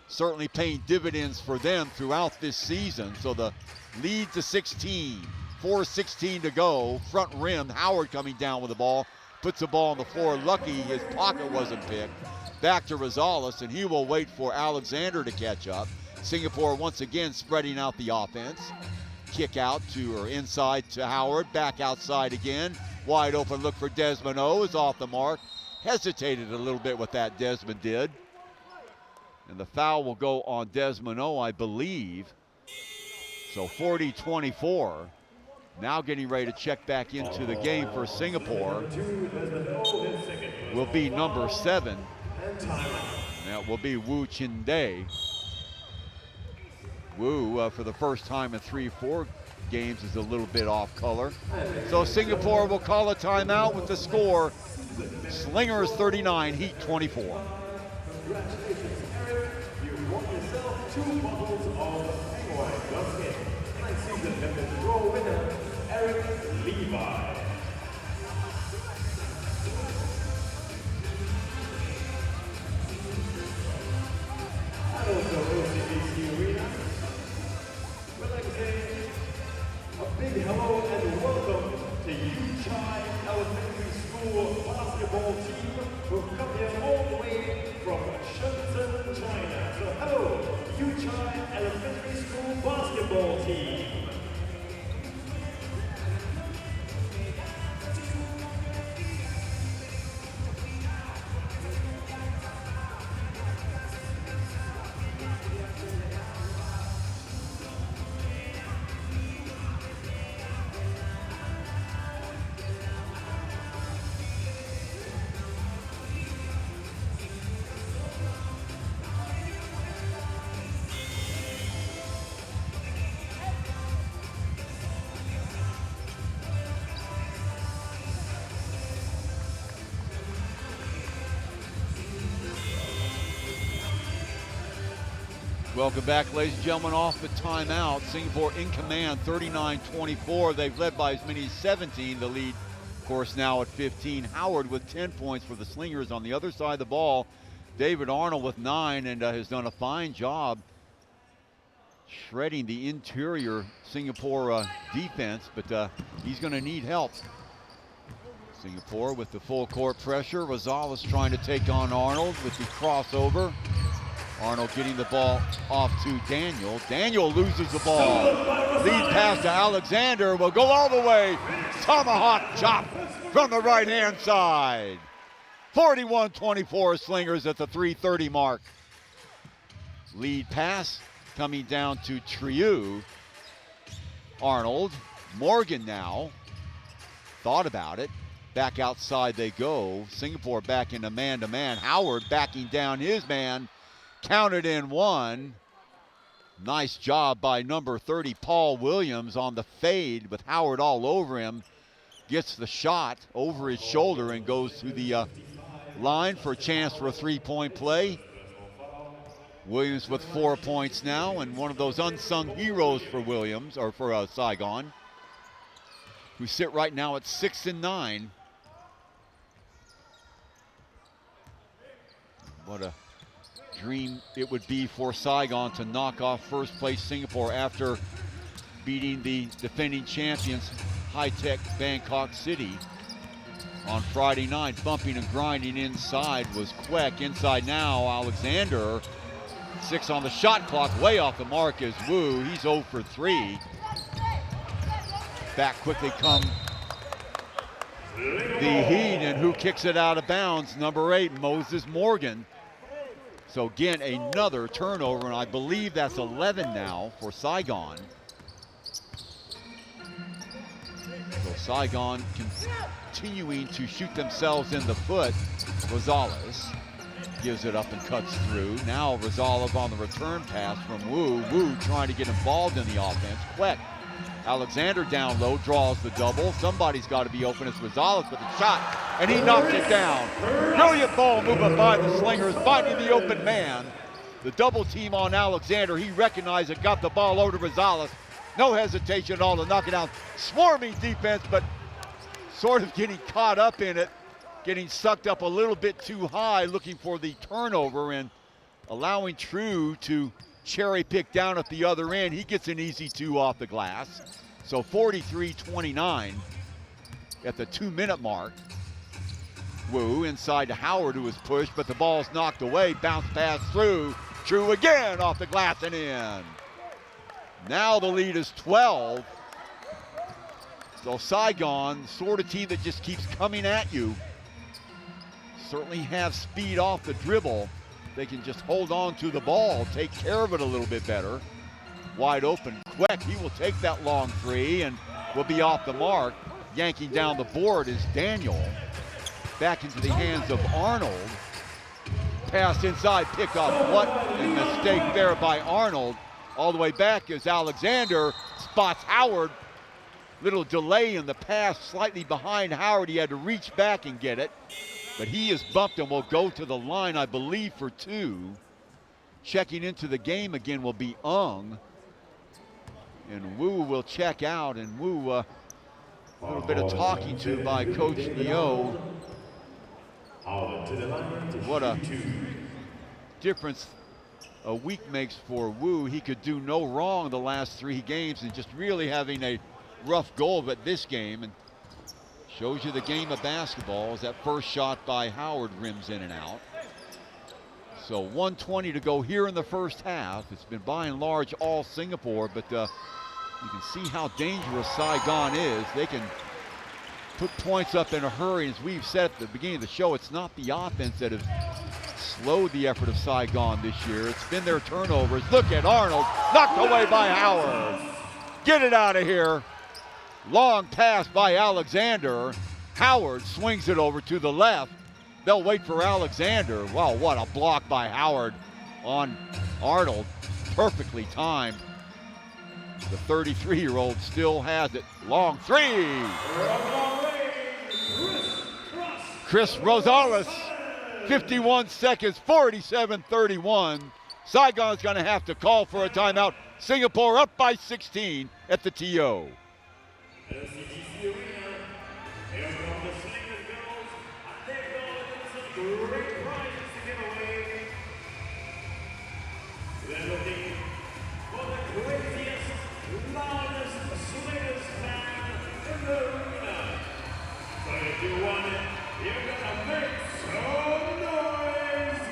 certainly paying dividends for them throughout this season. So the lead to 16, 4:16 to go. Front rim, Howard coming down with the ball, puts the ball on the floor. Lucky his pocket wasn't picked. Back to Rosales, and he will wait for Alexander to catch up. Singapore once again spreading out the offense. Kick out to, or inside to Howard, back outside again. Wide open look for Desmond O is off the mark. Hesitated a little bit with that, Desmond did. And the foul will go on Desmond O, I believe. So 40-24. Now getting ready to check back into the game for Singapore will be number 7. That will be Wu Chin Day. Wu, for the first time in 3-4 games, is a little bit off color. So Singapore will call a timeout with the score. Slingers 39, Heat 24. Congratulations, Eric. You won yourself 2 bottles of Hanoi Guskin. Next season, and draw winner, Eric Levi. And also hosting DC Arena. We'd like to say a big hello and welcome to Yuchai Elementary School basketball team who come here all the way from Shenzhen, China. So hello, Yuchai Elementary School basketball team. Welcome back, ladies and gentlemen, off the timeout. Singapore in command, 39-24. They've led by as many as 17. The lead, of course, now at 15. Howard with 10 points for the Slingers. On the other side of the ball, David Arnold with 9 and has done a fine job shredding the interior Singapore defense, but he's going to need help. Singapore with the full court pressure. Rosales trying to take on Arnold with the crossover. Arnold getting the ball off to Daniel. Daniel loses the ball. Lead pass to Alexander will go all the way. Tomahawk chop from the right-hand side. 41-24 Slingers at the 3:30 mark. Lead pass coming down to Trieu. Arnold, Morgan now. Thought about it. Back outside they go. Singapore back into man-to-man. Howard backing down his man. Counted in one. Nice job by number 30, Paul Williams, on the fade with Howard all over him. Gets the shot over his shoulder and goes to the line for a chance for a three-point play. Williams with 4 points now, and one of those unsung heroes for Williams, or for Saigon, who sit right now at 6-9. What a dream it would be for Saigon to knock off first place Singapore after beating the defending champions high-tech Bangkok City on Friday night. Bumping and grinding inside was Kwek. Inside now, Alexander. 6 on the shot clock, way off the mark is Wu. He's 0 for 3. Back quickly come the Heat, and who kicks it out of bounds? Number 8, Moses Morgan. So again, another turnover, and I believe that's 11 now for Saigon. So Saigon continuing to shoot themselves in the foot. Rosales gives it up and cuts through. Now Rosales on the return pass from Wu. Wu trying to get involved in the offense. Kwek. Alexander down low, draws the double. Somebody's got to be open. It's Rosales with a shot, and he knocks it down. Brilliant ball movement by the Slingers, finding the open man. The double team on Alexander. He recognized it, got the ball over to Rosales. No hesitation at all to knock it down. Swarming defense, but sort of getting caught up in it, getting sucked up a little bit too high, looking for the turnover and allowing True to cherry pick down at the other end. He gets an easy 2 off the glass. So 43-29 at the 2-minute mark. Wu inside to Howard, who was pushed, but the ball's knocked away. Bounce pass through. True again off the glass and in. Now the lead is 12. So Saigon, sort of team that just keeps coming at you. Certainly have speed off the dribble. They can just hold on to the ball, take care of it a little bit better. Wide open, Kwek, he will take that long 3 and will be off the mark. Yanking down the board is Daniel. Back into the hands of Arnold. Pass inside, pick up, what a mistake there by Arnold. All the way back is Alexander, spots Howard. Little delay in the pass, slightly behind Howard. He had to reach back and get it. But he is bumped and will go to the line, I believe, for 2. Checking into the game again will be Ung. And Wu will check out, and Wu, a little bit of talking to by Coach Neo. What a difference a week makes for Wu. He could do no wrong the last 3 games and just really having a rough go of it this game. And shows you the game of basketball as that first shot by Howard rims in and out. So 1:20 to go here in the first half. It's been by and large all Singapore, but you can see how dangerous Saigon is. They can put points up in a hurry. As we've said at the beginning of the show, it's not the offense that has slowed the effort of Saigon this year. It's been their turnovers. Look at Arnold, knocked away by Howard. Get it out of here. Long pass by Alexander. Howard swings it over to the left. They'll wait for Alexander. Wow, what a block by Howard on Arnold. Perfectly timed. The 33-year-old still has it. Long 3. Chris Rosales, 51 seconds, 47-31. Saigon's going to have to call for a timeout. Singapore up by 16 at the TO. LCGC Arena. Here come the Slingers girls, and they're going with some great prizes to give away. They're looking for the craziest, loudest Slingers fan in the arena. So if you want it, you're gonna make some noise.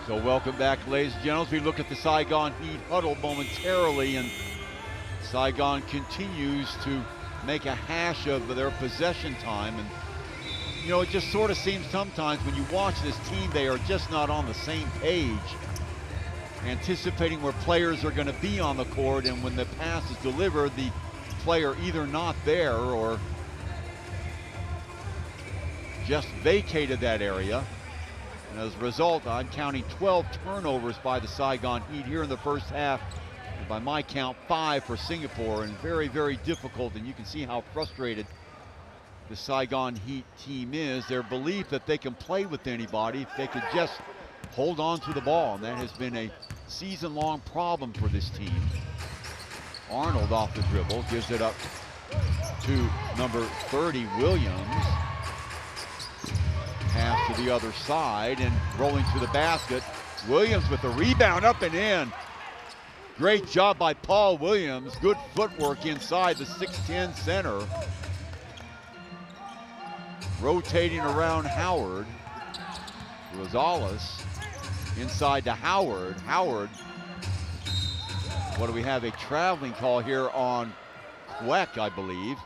So welcome back, ladies and gentlemen. We look at the Saigon Heat huddle momentarily, and Saigon continues to make a hash of their possession time. And, you know, it just sort of seems sometimes when you watch this team, they are just not on the same page, anticipating where players are going to be on the court, and when the pass is delivered, the player either not there or just vacated that area. And as a result, I'm counting 12 turnovers by the Saigon Heat here in the first half. And by my count, 5 for Singapore, and very, very difficult. And you can see how frustrated the Saigon Heat team is. Their belief that they can play with anybody if they could just hold on to the ball. And that has been a season-long problem for this team. Arnold off the dribble, gives it up to number 30, Williams. Pass to the other side and rolling to the basket. Williams with the rebound, up and in. Great job by Paul Williams. Good footwork inside the 6'10" center. Rotating around Howard. Rosales inside to Howard. Howard, what do we have? A traveling call here on Queck, I believe.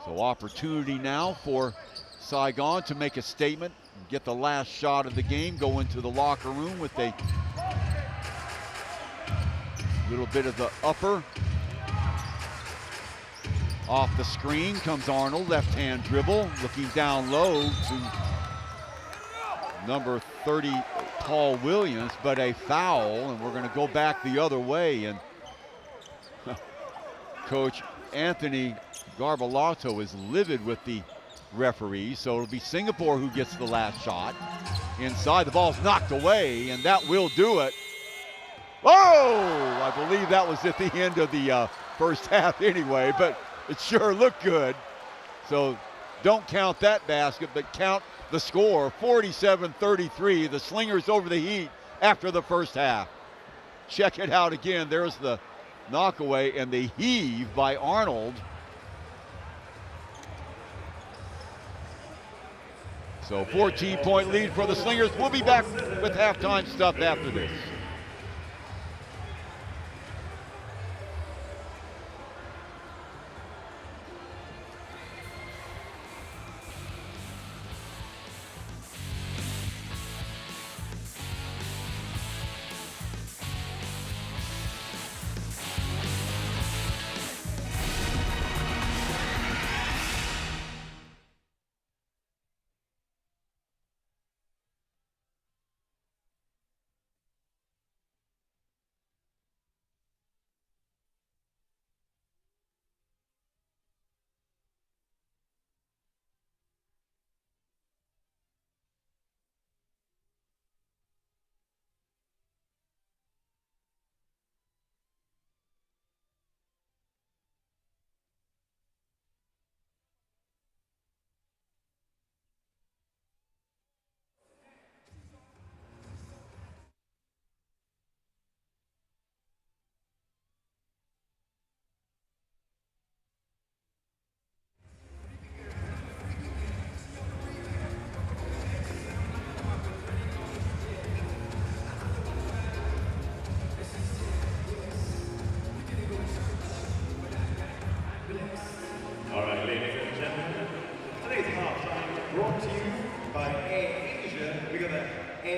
So opportunity now for Saigon to make a statement, get the last shot of the game, go into the locker room with a little bit of the upper. Off the screen comes Arnold, left-hand dribble, looking down low to number 30, Paul Williams, but a foul, and we're going to go back the other way. And Coach Anthony Garbalato is livid with the referee, so it'll be Singapore who gets the last shot. Inside, the ball's knocked away, and that will do it. Oh, I believe that was at the end of the first half anyway, but it sure looked good. So don't count that basket, but count the score, 47-33. The Slingers over the Heat after the first half. Check it out again. There's the knockaway and the heave by Arnold. So 14-point lead for the Slingers. We'll be back with halftime stuff after this.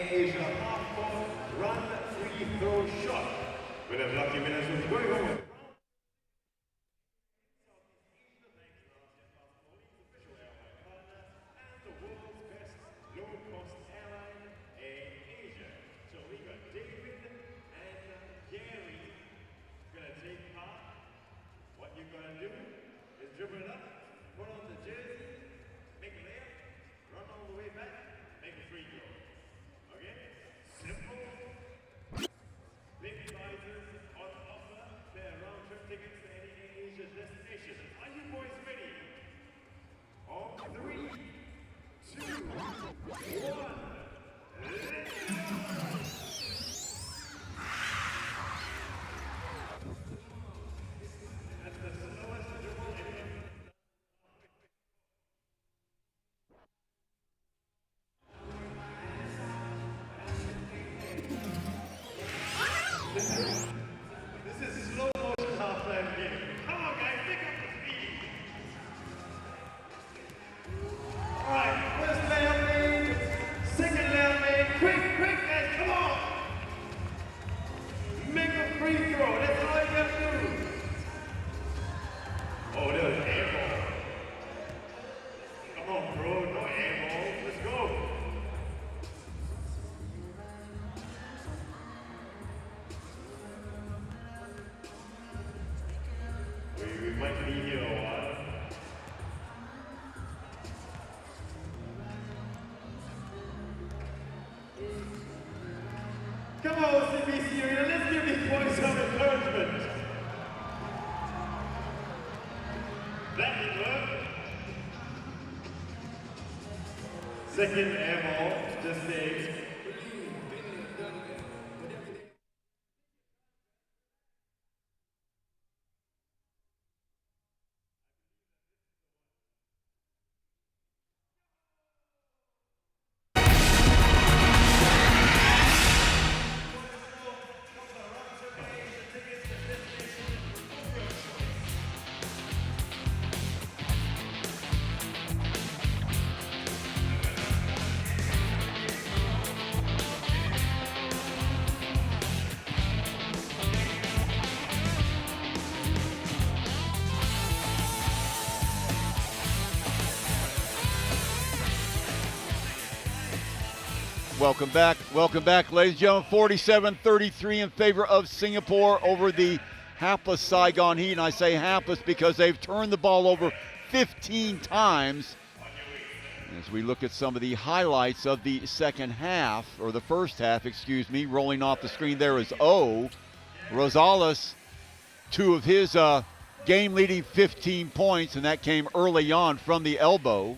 Asia half-court run free throw shot. With a lucky winners who's going home with the world's best low-cost airline, Asia. So we got David and Gary gonna take part. What you're gonna do is dribble it up, put on the jersey, make a layup, run all the way back, make a free throw. Okay? Simple. Big prizes on offer. They're round-trip tickets to any Asia destination. Are you boys ready? On 3, 2, 1. That's the slowest dribble ever. This is slow motion half-time game. Come on, guys, pick up the speed. All right, first layup made, second layup made. Quick, guys, come on. Make a free throw. That's all you gotta do. Oh, there's air ball. Come on, bro. No air ball. Let's go. We might be here a while. Come on, CBC Arena, let's give these boys some encouragement. That did work. Second air ball, just saved. Welcome back, ladies and gentlemen. 47-33 in favor of Singapore over the hapless Saigon Heat. And I say hapless because they've turned the ball over 15 times. As we look at some of the highlights of the second half, or the first half, excuse me, rolling off the screen there is Rosales, 2 of his game-leading 15 points, and that came early on from the elbow.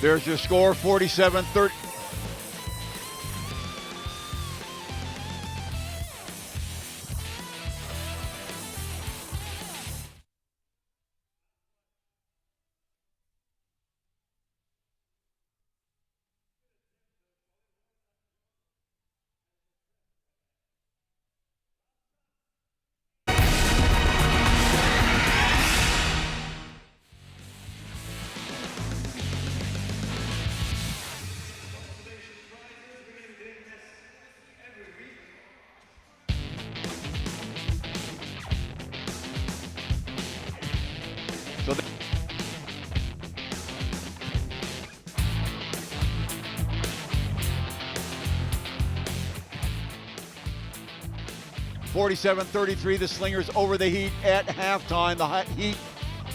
There's your score, 47-30. So 47-33, the Slingers over the Heat at halftime. The Heat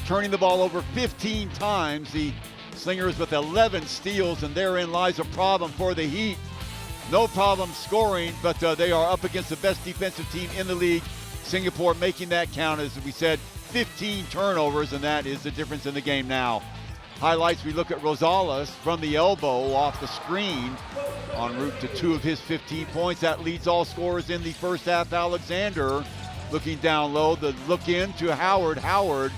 turning the ball over 15 times. The Slingers with 11 steals, and therein lies a problem for the Heat. No problem scoring, but they are up against the best defensive team in the league. Singapore making that count, as we said, 15 turnovers, and that is the difference in the game now. Highlights, we look at Rosales from the elbow off the screen en route to 2 of his 15 points. That leads all scorers in the first half. Alexander looking down low, the look in to Howard. Howard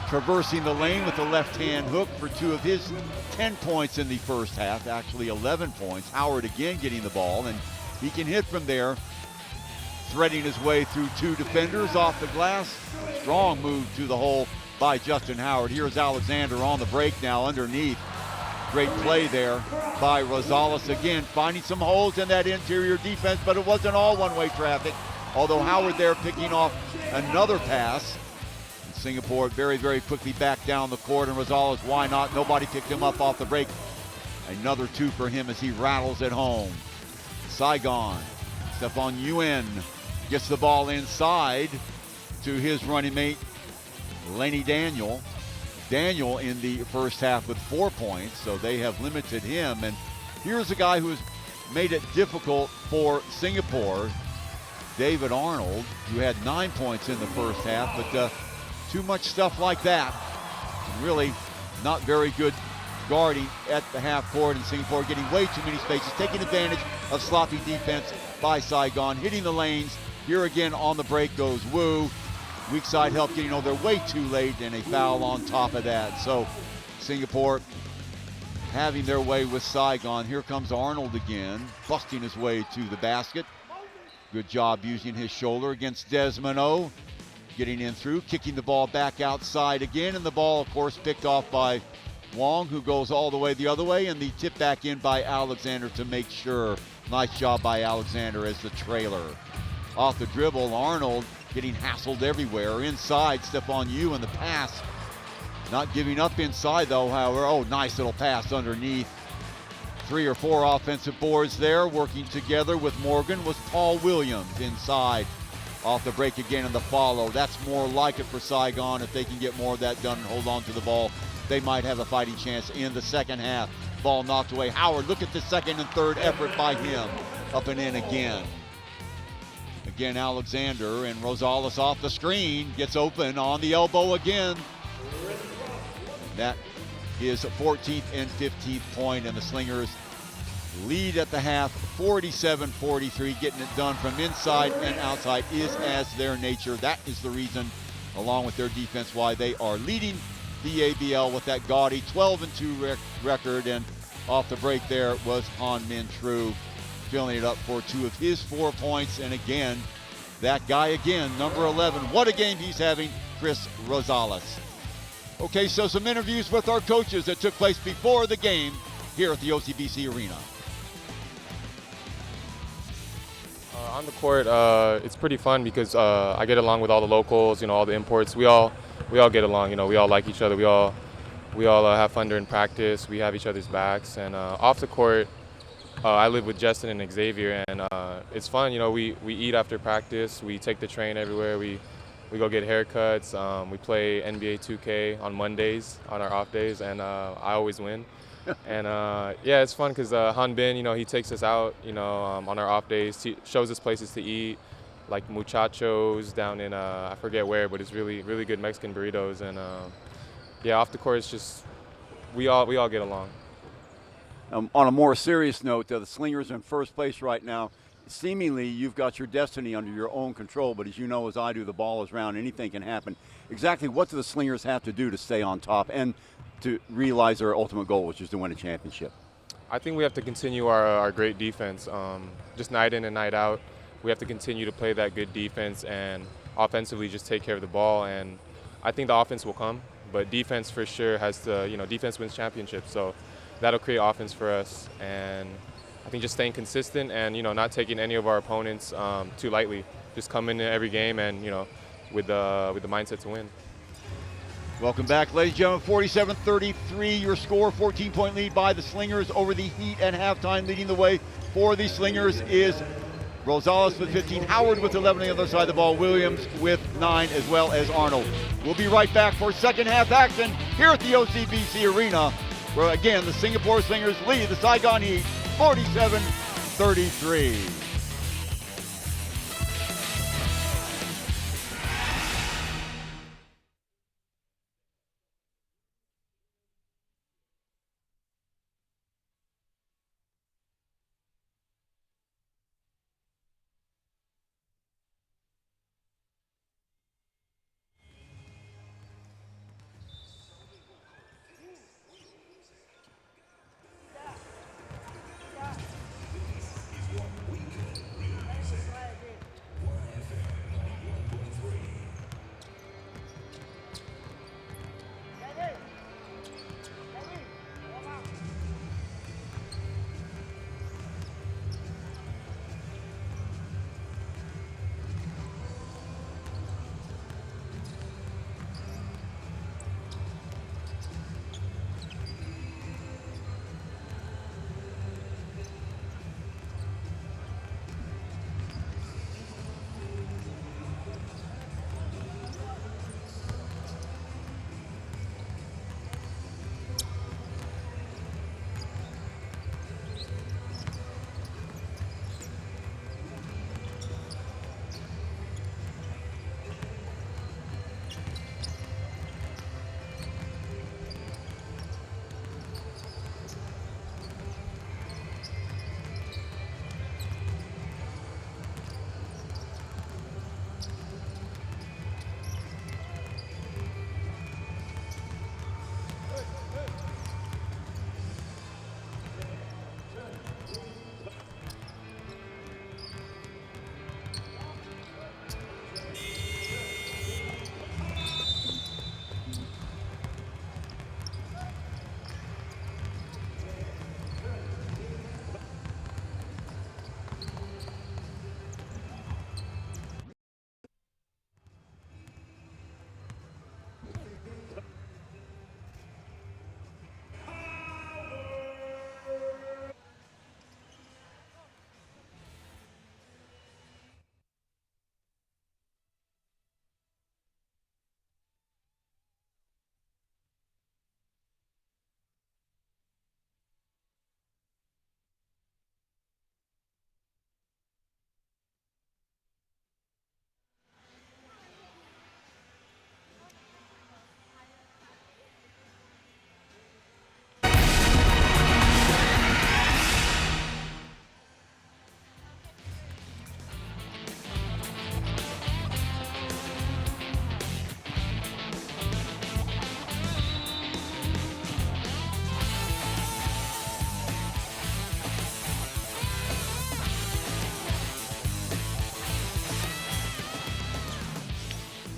traversing the lane with the left-hand hook for 2 of his 10 points in the first half, actually 11 points. Howard again getting the ball, and he can hit from there, threading his way through 2 defenders off the glass. Strong move to the hole by Justin Howard. Here's Alexander on the break now underneath. Great play there by Rosales again, finding some holes in that interior defense, but it wasn't all one-way traffic, although Howard there picking off another pass. Singapore very, very quickly back down the court, and Rosales, why not? Nobody picked him up off the break. Another 2 for him as he rattles it home. Saigon, Stephon Yuen gets the ball inside to his running mate, Lenny Daniel. Daniel in the first half with 4 points, so they have limited him. And here's a guy who has made it difficult for Singapore, David Arnold, who had 9 points in the first half, but too much stuff like that. And really not very good guarding at the half court, and Singapore getting way too many spaces, taking advantage of sloppy defense by Saigon, hitting the lanes. Here again on the break goes Wu. Weak side help getting over there way too late, and a foul on top of that. So Singapore having their way with Saigon. Here comes Arnold again, busting his way to the basket. Good job using his shoulder against Desmond O. Getting in through, kicking the ball back outside again, and the ball, of course, picked off by Wong, who goes all the way the other way, and the tip back in by Alexander to make sure. Nice job by Alexander as the trailer. Off the dribble, Arnold getting hassled everywhere. Inside, Stephon Yuen in the pass. Not giving up inside, though, however. Oh, nice little pass underneath. 3 or 4 offensive boards there. Working together with Morgan was Paul Williams inside. Off the break again in the follow. That's more like it for Saigon. If they can get more of that done and hold on to the ball, they might have a fighting chance in the second half. Ball knocked away. Howard, look at the second and third effort by him. Up and in again. Again, Alexander, and Rosales off the screen. Gets open on the elbow again. That is 14th and 15th point, and the Slingers lead at the half, 47-43. Getting it done from inside and outside is as their nature. That is the reason, along with their defense, why they are leading the ABL with that gaudy 12-2 record. And off the break there was Han Min True, filling it up for 2 of his 4 points. And again, that guy again, number 11. What a game he's having, Chris Rosales. Okay, so some interviews with our coaches that took place before the game here at the OCBC Arena. On the court, it's pretty fun because I get along with all the locals, all the imports. We all get along, we all like each other. We all have fun during practice. We have each other's backs. And off the court, I live with Justin and Xavier, and it's fun. We eat after practice. We take the train everywhere. We go get haircuts. We play NBA 2K on Mondays on our off days, and I always win. And yeah, it's fun because Han Bin, he takes us out, on our off days, shows us places to eat, like Muchachos down in I forget where, but it's really, really good Mexican burritos. And yeah, off the court, it's just we all get along. On a more serious note, the Slingers are in first place right now. Seemingly, you've got your destiny under your own control, but as you know, as I do, the ball is round. Anything can happen. Exactly what do the Slingers have to do to stay on top and to realize their ultimate goal, which is to win a championship? I think we have to continue our great defense, just night in and night out. We have to continue to play that good defense and offensively just take care of the ball. And I think the offense will come, but defense for sure has to, defense wins championships. So that'll create offense for us. And I think just staying consistent and, not taking any of our opponents too lightly. Just come in every game and, with the mindset to win. Welcome back, ladies and gentlemen. 47-33, your score, 14-point lead by the Slingers over the Heat at halftime. Leading the way for the Slingers is Rosales with 15, Howard with 11 on the other side of the ball, Williams with 9, as well as Arnold. We'll be right back for second half action here at the OCBC Arena, where again the Singapore Slingers lead the Saigon Heat 47-33.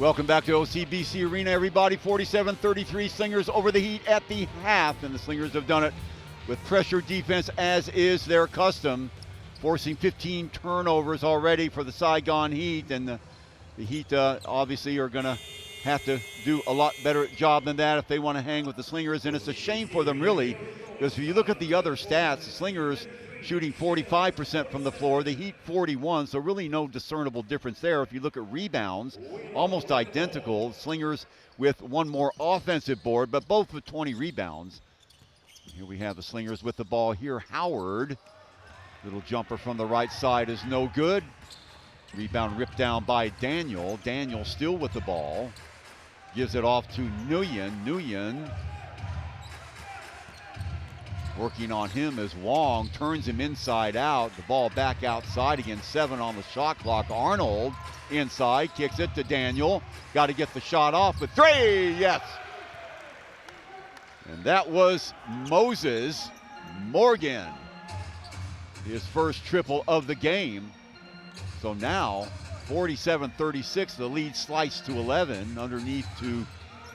Welcome back to OCBC Arena, everybody. 47-33 Slingers over the Heat at the half, and the Slingers have done it with pressure defense as is their custom, forcing 15 turnovers already for the Saigon Heat, and the Heat obviously are going to have to do a lot better job than that if they want to hang with the Slingers, and it's a shame for them really, because if you look at the other stats, the Slingers shooting 45% from the floor, the Heat 41, so really no discernible difference there. If you look at rebounds, almost identical. Slingers with one more offensive board, but both with 20 rebounds. Here we have the Slingers with the ball here. Howard, little jumper from the right side is no good. Rebound ripped down by Daniel. Daniel still with the ball. Gives it off to Nguyen. Nguyen working on him as Wong turns him inside out. The ball back outside again. 7 on the shot clock. Arnold inside, kicks it to Daniel. Got to get the shot off with 3. Yes. And that was Moses Morgan. His first triple of the game. So now 47-36, the lead sliced to 11. Underneath to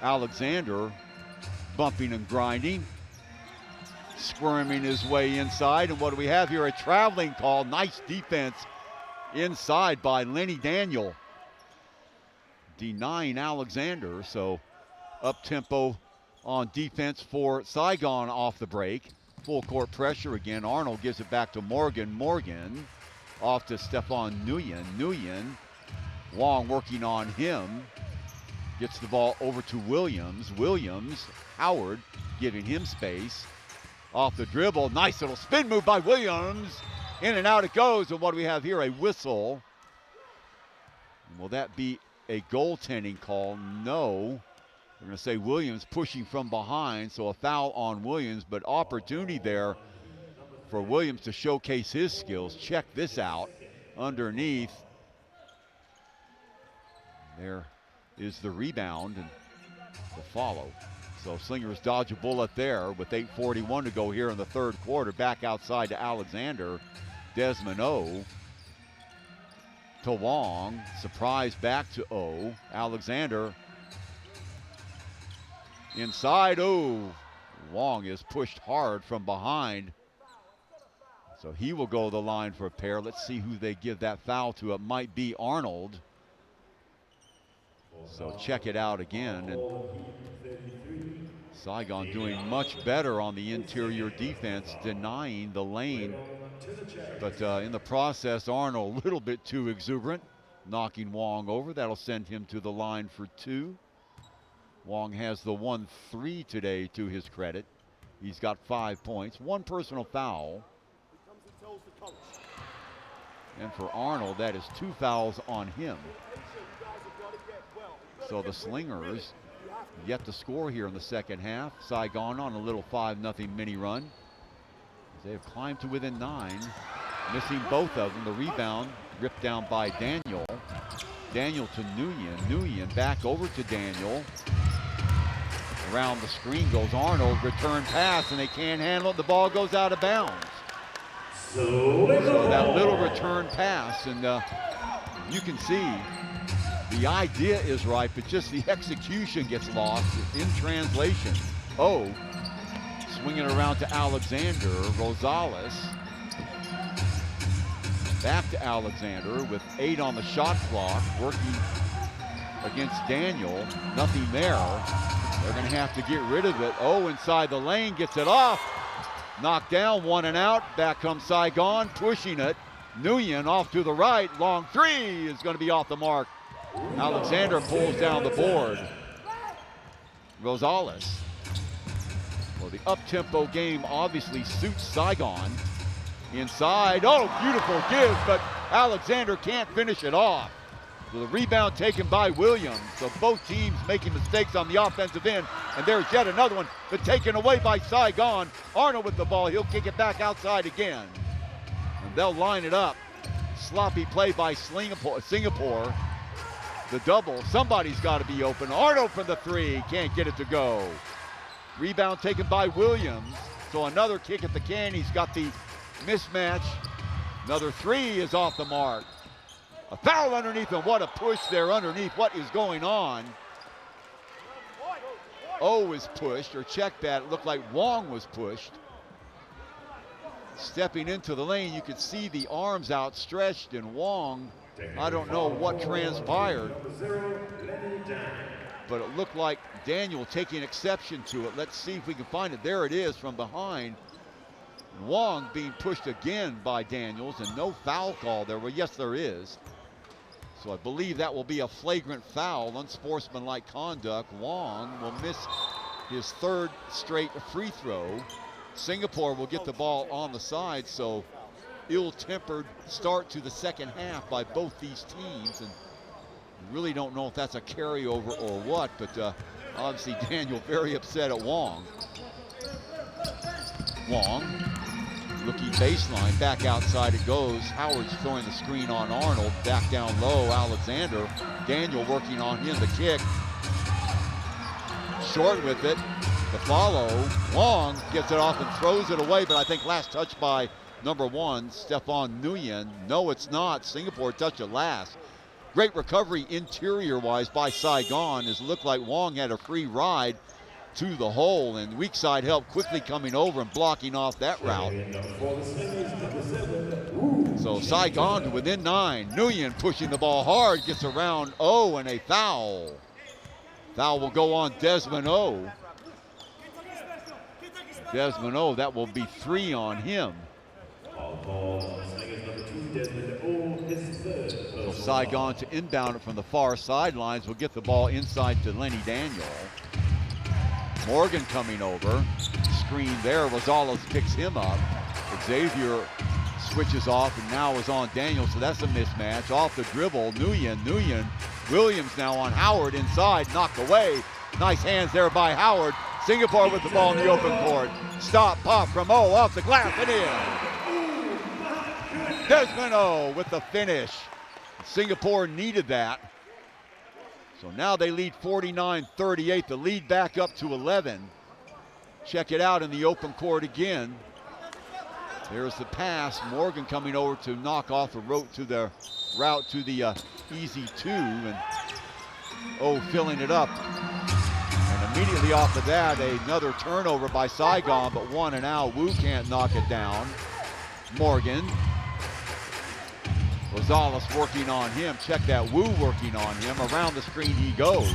Alexander, bumping and grinding. Squirming his way inside, and what do we have here? A traveling call. Nice defense inside by Lenny Daniel, denying Alexander. So up tempo on defense for Saigon off the break. Full court pressure again. Arnold gives it back to Morgan. Morgan off to Stephon Nguyen. Nguyen, Wong working on him, gets the ball over to Williams. Williams, Howard giving him space. Off the dribble, nice little spin move by Williams. In and out it goes, and what do we have here? A whistle. Will that be a goaltending call? No. We're going to say Williams pushing from behind, so a foul on Williams, but opportunity there for Williams to showcase his skills. Check this out. Underneath, there is the rebound and the follow. So Slingers dodge a bullet there with 8:41 to go here in the third quarter. Back outside to Alexander. Desmond O to Wong. Surprise back to O. Alexander inside. Oh, Wong is pushed hard from behind. So he will go to the line for a pair. Let's see who they give that foul to. It might be Arnold. So check it out again. And Saigon doing much better on the interior defense, denying the lane. But in the process, Arnold a little bit too exuberant, knocking Wong over. That'll send him to the line for 2. Wong has the 1-3 today to his credit. He's got 5 points. 1 personal foul. And for Arnold, that is 2 fouls on him. So the Slingers yet to score here in the second half. Saigon on a little 5-0 mini run. They have climbed to within 9, missing both of them. The rebound ripped down by Daniel. Daniel to Nguyen. Nguyen back over to Daniel. Around the screen goes Arnold. Return pass, and they can't handle it. The ball goes out of bounds. So that little return pass, and you can see the idea is right, but just the execution gets lost in translation. Oh, swinging around to Alexander. Rosales. Back to Alexander with 8 on the shot clock, working against Daniel. Nothing there. They're going to have to get rid of it. Oh, inside the lane, gets it off. Knocked down, 1 and out. Back comes Saigon, pushing it. Nguyen off to the right. Long 3 is going to be off the mark. Alexander pulls down the board. Rosales. Well, the up-tempo game obviously suits Saigon. Inside, oh, beautiful give, but Alexander can't finish it off. So the rebound taken by Williams. So both teams making mistakes on the offensive end. And there's yet another one, but taken away by Saigon. Arnold with the ball, he'll kick it back outside again. And they'll line it up. Sloppy play by Singapore. The double, somebody's got to be open. Arnold for the 3, can't get it to go. Rebound taken by Williams. So another kick at the can. He's got the mismatch. Another 3 is off the mark. A foul underneath, and what a push there underneath. What is going on? O is pushed, or checked that. It looked like Wong was pushed. Stepping into the lane, you could see the arms outstretched, and Wong, I don't know what transpired, but it looked like Daniel taking exception to it. Let's see if we can find it. There it is from behind. Wong being pushed again by Daniels, and no foul call there. Well, yes, there is. So I believe that will be a flagrant foul, unsportsmanlike conduct. Wong will miss his third straight free throw. Singapore will get the ball on the side, so ill-tempered start to the second half by both these teams, and really don't know if that's a carryover or what, but obviously Daniel very upset at Wong. Wong, looking baseline, back outside it goes. Howard's throwing the screen on Arnold, back down low, Alexander. Daniel working on him, the kick. Short with it. The follow, Wong gets it off and throws it away, but I think last touch by number 1, Stephon Nguyen. No, it's not. Singapore touched it last. Great recovery interior-wise by Saigon, as it looked like Wong had a free ride to the hole, and weak side help quickly coming over and blocking off that route. So Saigon to within 9. Nguyen pushing the ball hard, gets around O, and a foul. Foul will go on Desmond O. Desmond O, that will be 3 on him. So Saigon to inbound it from the far sidelines will get the ball inside to Lenny Daniel. Morgan coming over, screen there, Rosales picks him up. Xavier switches off and now is on Daniel, so that's a mismatch. Off the dribble, Nguyen, Williams now on Howard inside, knocked away. Nice hands there by Howard. Singapore with the ball in the open court. Stop, pop from O, off the glass and in. Desmond O with the finish. Singapore needed that. So now they lead 49-38, the lead back up to 11. Check it out in the open court again. There's the pass, Morgan coming over to knock off the route to the easy 2, and O filling it up. And immediately off of that, another turnover by Saigon, but 1 and out. Wu can't knock it down. Morgan. Rosales working on him. Check that, Wu working on him. Around the screen he goes.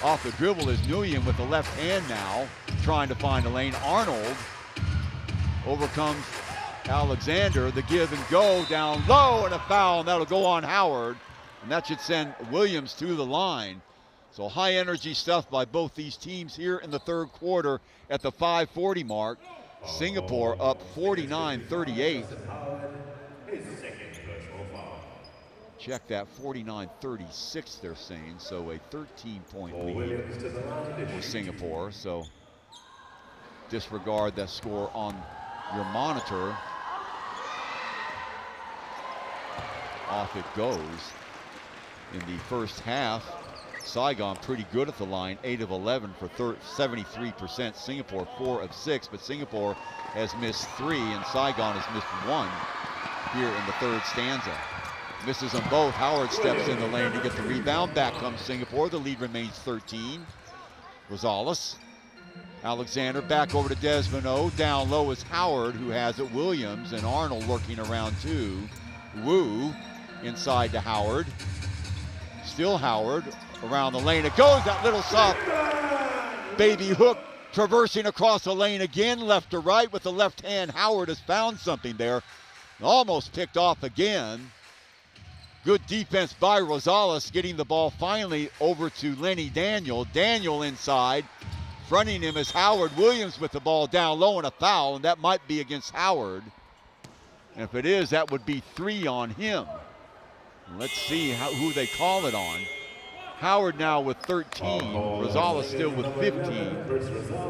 Off the dribble is Nguyen with the left hand now, trying to find a lane. Arnold overcomes Alexander. The give and go down low, and a foul, and that'll go on Howard. And that should send Williams to the line. So high energy stuff by both these teams here in the third quarter at the 5:40 mark. Singapore up 49-38. Check that, 49-36 they're saying, so a 13-point lead for Singapore. So disregard that score on your monitor. Off it goes. In the first half, Saigon pretty good at the line, 8 of 11 for 73%. Singapore 4 of 6, but Singapore has missed 3 and Saigon has missed 1 here in the third stanza. Misses them both. Howard steps in the lane to get the rebound. Back comes Singapore. The lead remains 13. Rosales. Alexander back over to Desmond O. Down low is Howard, who has it. Williams and Arnold working around 2. Wu inside to Howard. Still Howard around the lane. It goes, that little soft baby hook traversing across the lane again, left to right with the left hand. Howard has found something there. Almost picked off again. Good defense by Rosales, getting the ball finally over to Lenny Daniel. Daniel inside, fronting him is Howard. Williams with the ball down low and a foul, and that might be against Howard. And if it is, that would be 3 on him. Let's see who they call it on. Howard now with 13, Rosales still with 15.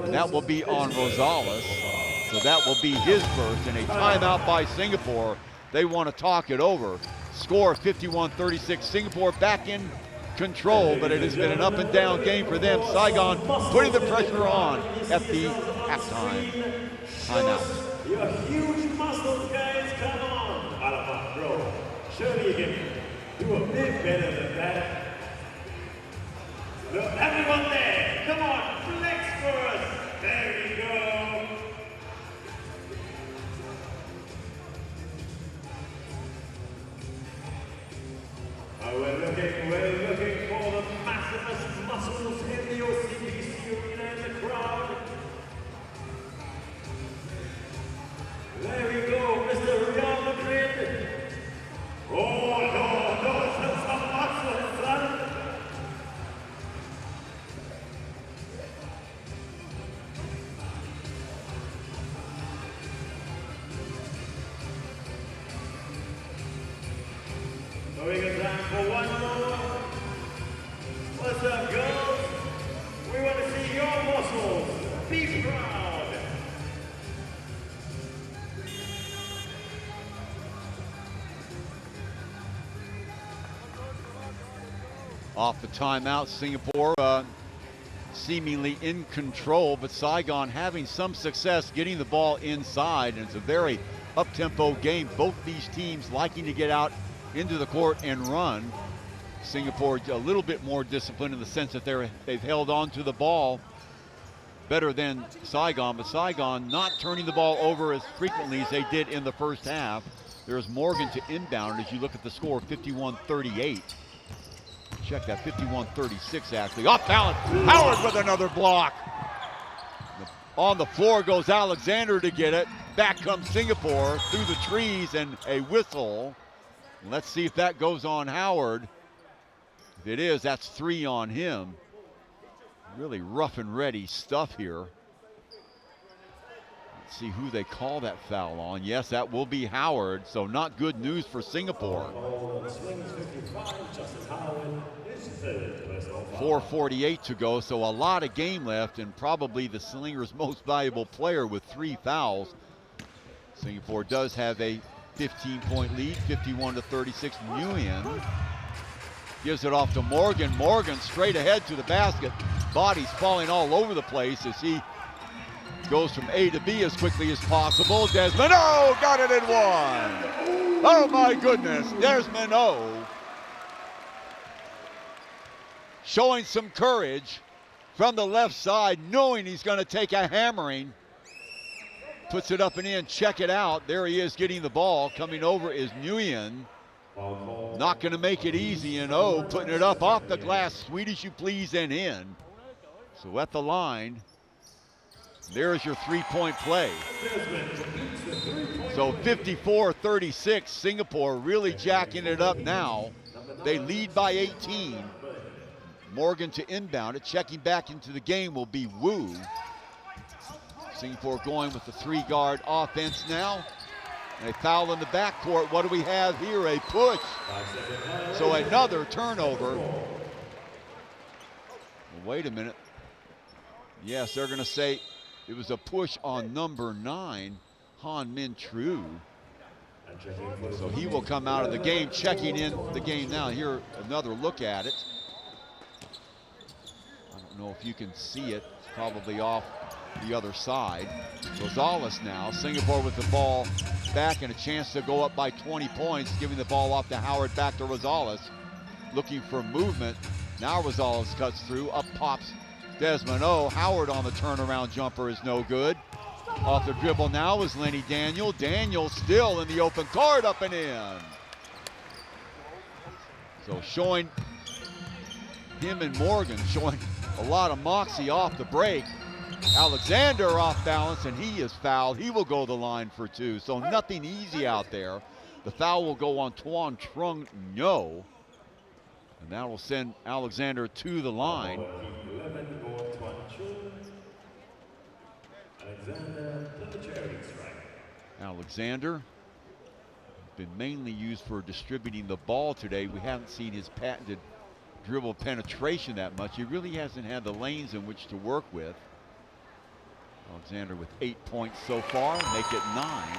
And that will be on Rosales. So that will be his first, and a timeout by Singapore. They want to talk it over. Score 51-36, Singapore back in control, but it has been an up and down game for them. Saigon putting the pressure on at the halftime timeout. Your huge muscles, guys, come on. Alamak, bro. Show me again. Do a bit better than that. Look, everyone there, come on, flex for us. There you go. We're looking for the massivest muscles in the OCBC arena in the crowd. There we go, Mr. Real Madrid. Oh no, that's some muscles, son. So we got time for one more. What's up, girls? We want to see your muscles. Be proud. Off the timeout, Singapore seemingly in control, but Saigon having some success getting the ball inside, and it's a very up-tempo game. Both these teams liking to get out into the court and run. Singapore a little bit more disciplined in the sense that they've held on to the ball better than Saigon, but Saigon not turning the ball over as frequently as they did in the first half. There's Morgan to inbound as you look at the score, 51-38. Check that, 51-36 actually. Off balance, Howard with another block. On the floor goes Alexander to get it. Back comes Singapore through the trees and a whistle. Let's see if that goes on Howard. If it is, that's 3 on him. Really rough and ready stuff here. Let's see who they call that foul on. Yes, that will be Howard, so not good news for Singapore. 4:48 to go, so a lot of game left, and probably the Slingers' most valuable player with 3 fouls. Singapore does have a 15-point lead, 51-36. Nguyen gives it off to Morgan. Morgan straight ahead to the basket. Bodies falling all over the place as he goes from A to B as quickly as possible. Desmond O got it in 1. Oh my goodness, Desmond O showing some courage from the left side, knowing he's going to take a hammering. Puts it up and in, check it out. There he is getting the ball. Coming over is Nguyen. Not going to make it easy, and O putting it up off the glass, sweet as you please, and in. So at the line, there's your 3-point play. So 54-36, Singapore really jacking it up now. They lead by 18. Morgan to inbound it. Checking back into the game will be Wu. Singapore going with the 3-guard offense now. And a foul in the backcourt. What do we have here? A push. So another turnover. Well, wait a minute. Yes, they're going to say it was a push on number 9, Han Min Tru. So he will come out of the game, checking in the game now. Here, another look at it. I don't know if you can see it. It's probably off the other side. Rosales now, Singapore with the ball back and a chance to go up by 20 points, giving the ball off to Howard, back to Rosales. Looking for movement. Now Rosales cuts through, up pops Desmond O. Howard on the turnaround jumper is no good. Off the dribble now is Lenny Daniel. Daniel still in the open court, up and in. So showing him and Morgan showing a lot of moxie off the break. Alexander off balance, and he is fouled. He will go the line for 2. So nothing easy out there. The foul will go on Tuan Trung Ngo, and that will send Alexander to the line. Alexander been mainly used for distributing the ball today. We haven't seen his patented dribble penetration that much. He really hasn't had the lanes in which to work with. Alexander with 8 points so far, make it 9.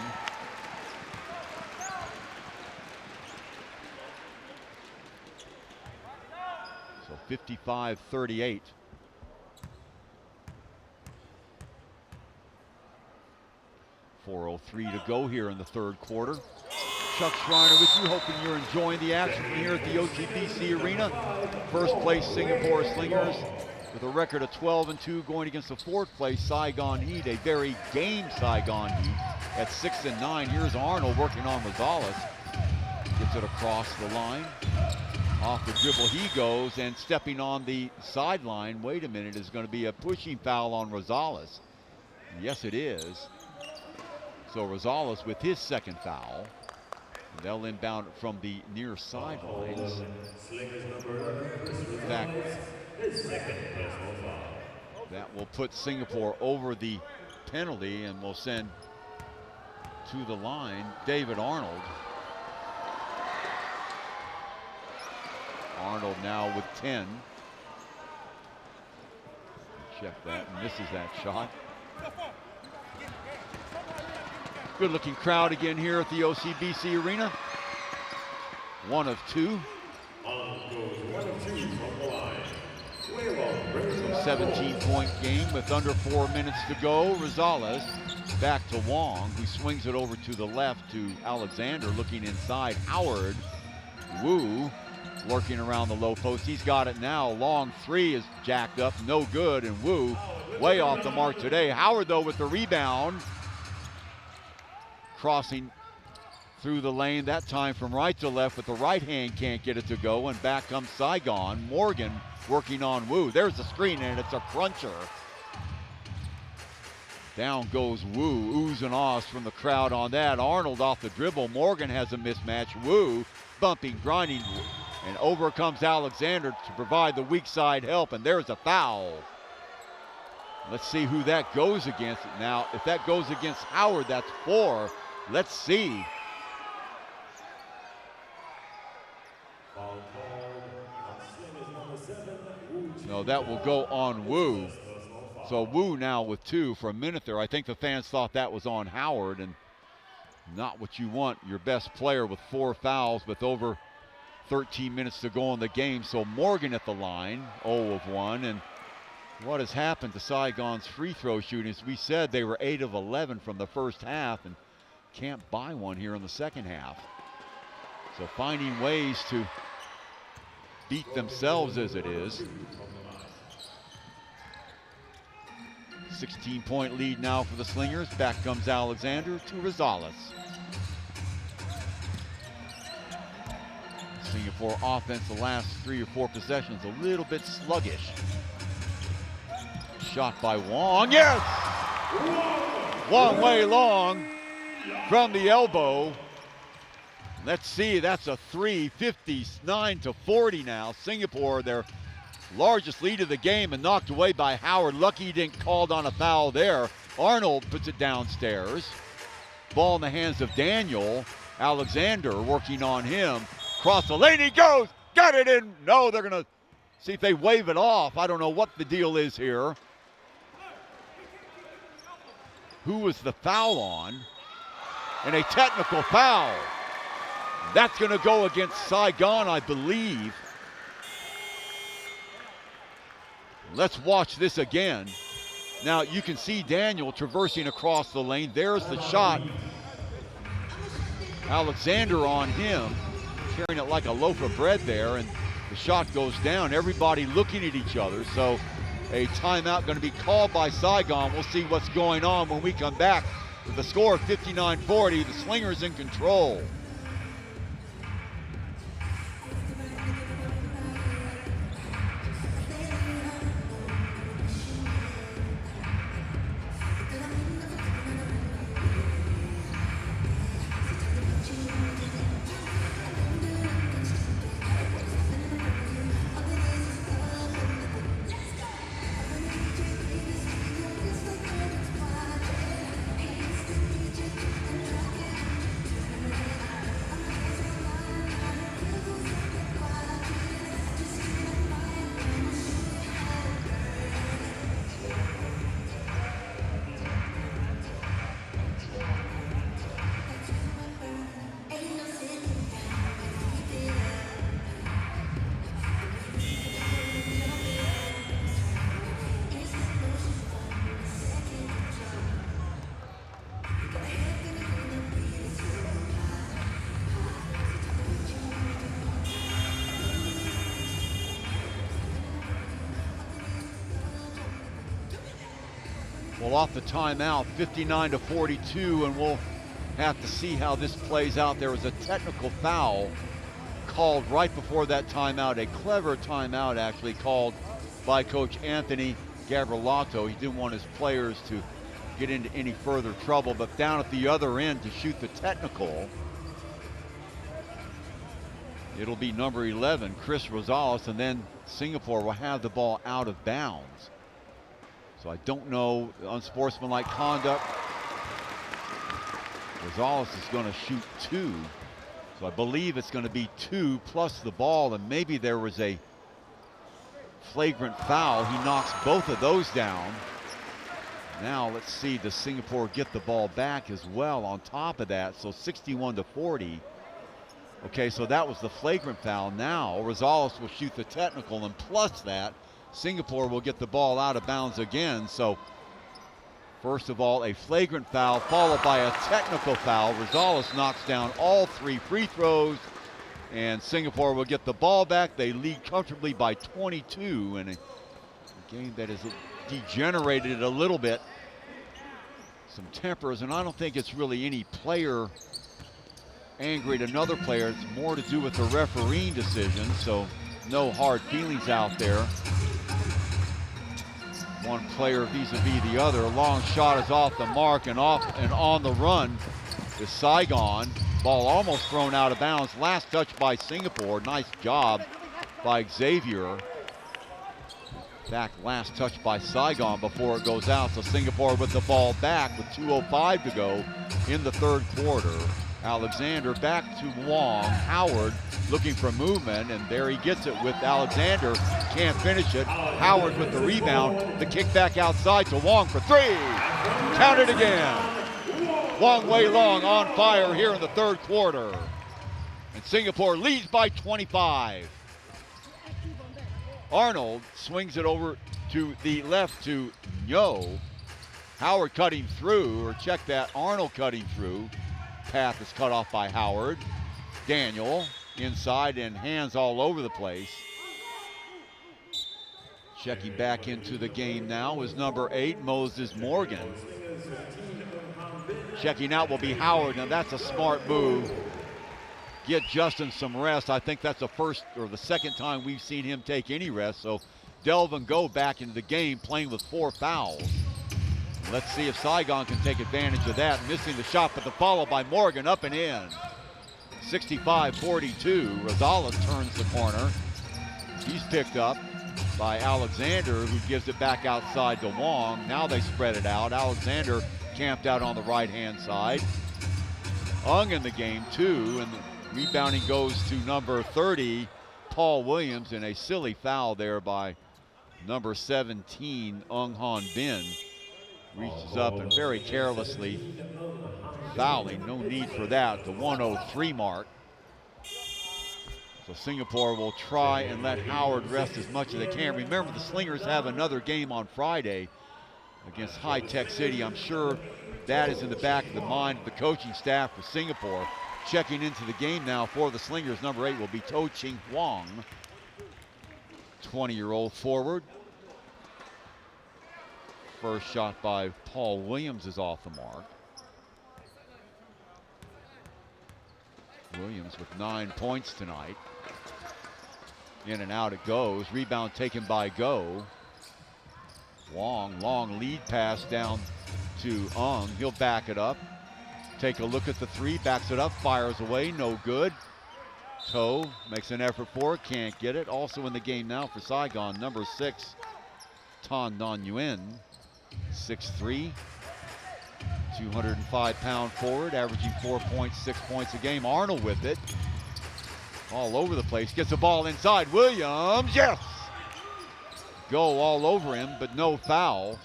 So 55-38. .403 to go here in the third quarter. Chuck Schreiner with you, hoping you're enjoying the action from here at the OCBC Arena. First place Singapore Slingers with a record of 12-2 going against the fourth place Saigon Heat, a very game Saigon Heat at 6-9. Here's Arnold working on Rosales. Gets it across the line. Off the dribble he goes, and stepping on the sideline, wait a minute, is going to be a pushing foul on Rosales. Yes, it is. So Rosales with his second foul. They'll inbound from the near sidelines. In fact, that will put Singapore over the penalty and will send to the line David Arnold. Arnold now with 10. Check that, and misses that shot. Good looking crowd again here at the OCBC Arena. 1 of 2. 17-point game with under 4 minutes to go. Rosales back to Wong, who swings it over to the left to Alexander, looking inside. Howard, Wu working around the low post. He's got it now. Long three is jacked up, no good, and Wu way off the mark today. Howard, though, with the rebound. Crossing through the lane, that time from right to left with the right hand, can't get it to go, and back comes Saigon. Morgan working on Wu. There's the screen, and it's a cruncher. Down goes Wu, oohs and ahs from the crowd on that. Arnold off the dribble. Morgan has a mismatch. Wu bumping, grinding, and over comes Alexander to provide the weak side help, and there's a foul. Let's see who that goes against. Now, if that goes against Howard, that's 4. Let's see. No, that will go on Wu. So Wu now with 2 for a minute there. I think the fans thought that was on Howard, and not what you want. Your best player with 4 fouls with over 13 minutes to go in the game. So Morgan at the line, 0 of 1. And what has happened to Saigon's free throw shooting? As we said, they were 8 of 11 from the first half and can't buy one here in the second half. So finding ways to beat themselves as it is. 16-point lead now for the Slingers. Back comes Alexander to Rosales. Singapore offense the last 3 or 4 possessions a little bit sluggish. Shot by Wong, yes! Wong way long from the elbow. Let's see, that's a 3, 59-40 now. Singapore, their largest lead of the game, and knocked away by Howard. Lucky he didn't called on a foul there. Arnold puts it downstairs. Ball in the hands of Daniel. Alexander working on him. Cross the lane, he goes, got it in. No, they're gonna see if they wave it off. I don't know what the deal is here. Who was the foul on? And a technical foul. That's gonna go against Saigon, I believe. Let's watch this again. Now you can see Daniel traversing across the lane. There's the shot. Alexander on him, carrying it like a loaf of bread there, and the shot goes down. Everybody looking at each other. So a timeout going to be called by Saigon. We'll see what's going on when we come back with the score of 59-40. The Slingers in control. Well, off the timeout, 59-42, and we'll have to see how this plays out. There was a technical foul called right before that timeout, a clever timeout actually called by Coach Anthony Gabrielato. He didn't want his players to get into any further trouble, but down at the other end to shoot the technical, it'll be number 11, Chris Rosales, and then Singapore will have the ball out of bounds. So I don't know, unsportsmanlike conduct. Rosales is going to shoot 2. So I believe it's going to be 2 plus the ball, and maybe there was a flagrant foul. He knocks both of those down. Now let's see, does Singapore get the ball back as well on top of that? So 61-40. Okay, so that was the flagrant foul. Now Rosales will shoot the technical, and plus that, Singapore will get the ball out of bounds again. So first of all, a flagrant foul followed by a technical foul. Rosales knocks down all 3 free throws, and Singapore will get the ball back. They lead comfortably by 22 in a game that has degenerated a little bit. Some tempers, and I don't think it's really any player angry at another player. It's more to do with the refereeing decision, so no hard feelings out there. One player vis-a-vis the other. A long shot is off the mark, and on the run is Saigon. Ball almost thrown out of bounds. Last touch by Singapore. Nice job by Xavier. In fact, last touch by Saigon before it goes out. So Singapore with the ball back with 2:05 to go in the third quarter. Alexander back to Wong. Howard looking for movement, and there he gets it with Alexander. Can't finish it. Howard with the rebound. The kick back outside to Wong for 3. Count it again. Wong Wei Long on fire here in the third quarter. And Singapore leads by 25. Arnold swings it over to the left to Nyo. Howard cutting through, or check that, Arnold cutting through. Path is cut off by Howard. Daniel inside, and hands all over the place. Checking back into the game now is number 8, Moses Morgan. Checking out will be Howard. Now that's a smart move. Get Justin some rest. I think that's the first or the second time we've seen him take any rest. So Delvin Go back into the game playing with 4 fouls. Let's see if Saigon can take advantage of that. Missing the shot, but the follow by Morgan up and in. 65-42. Rosales turns the corner. He's picked up by Alexander, who gives it back outside to Wong. Now they spread it out. Alexander camped out on the right-hand side. Ung in the game too, and the rebounding goes to number 30, Paul Williams, and a silly foul there by number 17, Ung Han Bin. Reaches up and very carelessly fouling. No need for that. The 103 mark. So Singapore will try and let Howard rest as much as they can. Remember, the Slingers have another game on Friday against High Tech City. I'm sure that is in the back of the mind of the coaching staff for Singapore. Checking into the game now for the Slingers, number 8 will be To Ching Huang, 20-year-old forward. First shot by Paul Williams is off the mark. Williams with 9 points tonight. In and out it goes. Rebound taken by Go. Wong, long lead pass down to Ung. He'll back it up. Take a look at the 3, backs it up, fires away, no good. To makes an effort for it, can't get it. Also in the game now for Saigon, number 6, Tan Non Nguyen. 6'3", 205-pound forward, averaging 4 points, 6 points a game. Arnold with it. All over the place, gets the ball inside. Williams, yes! Go all over him, but no foul.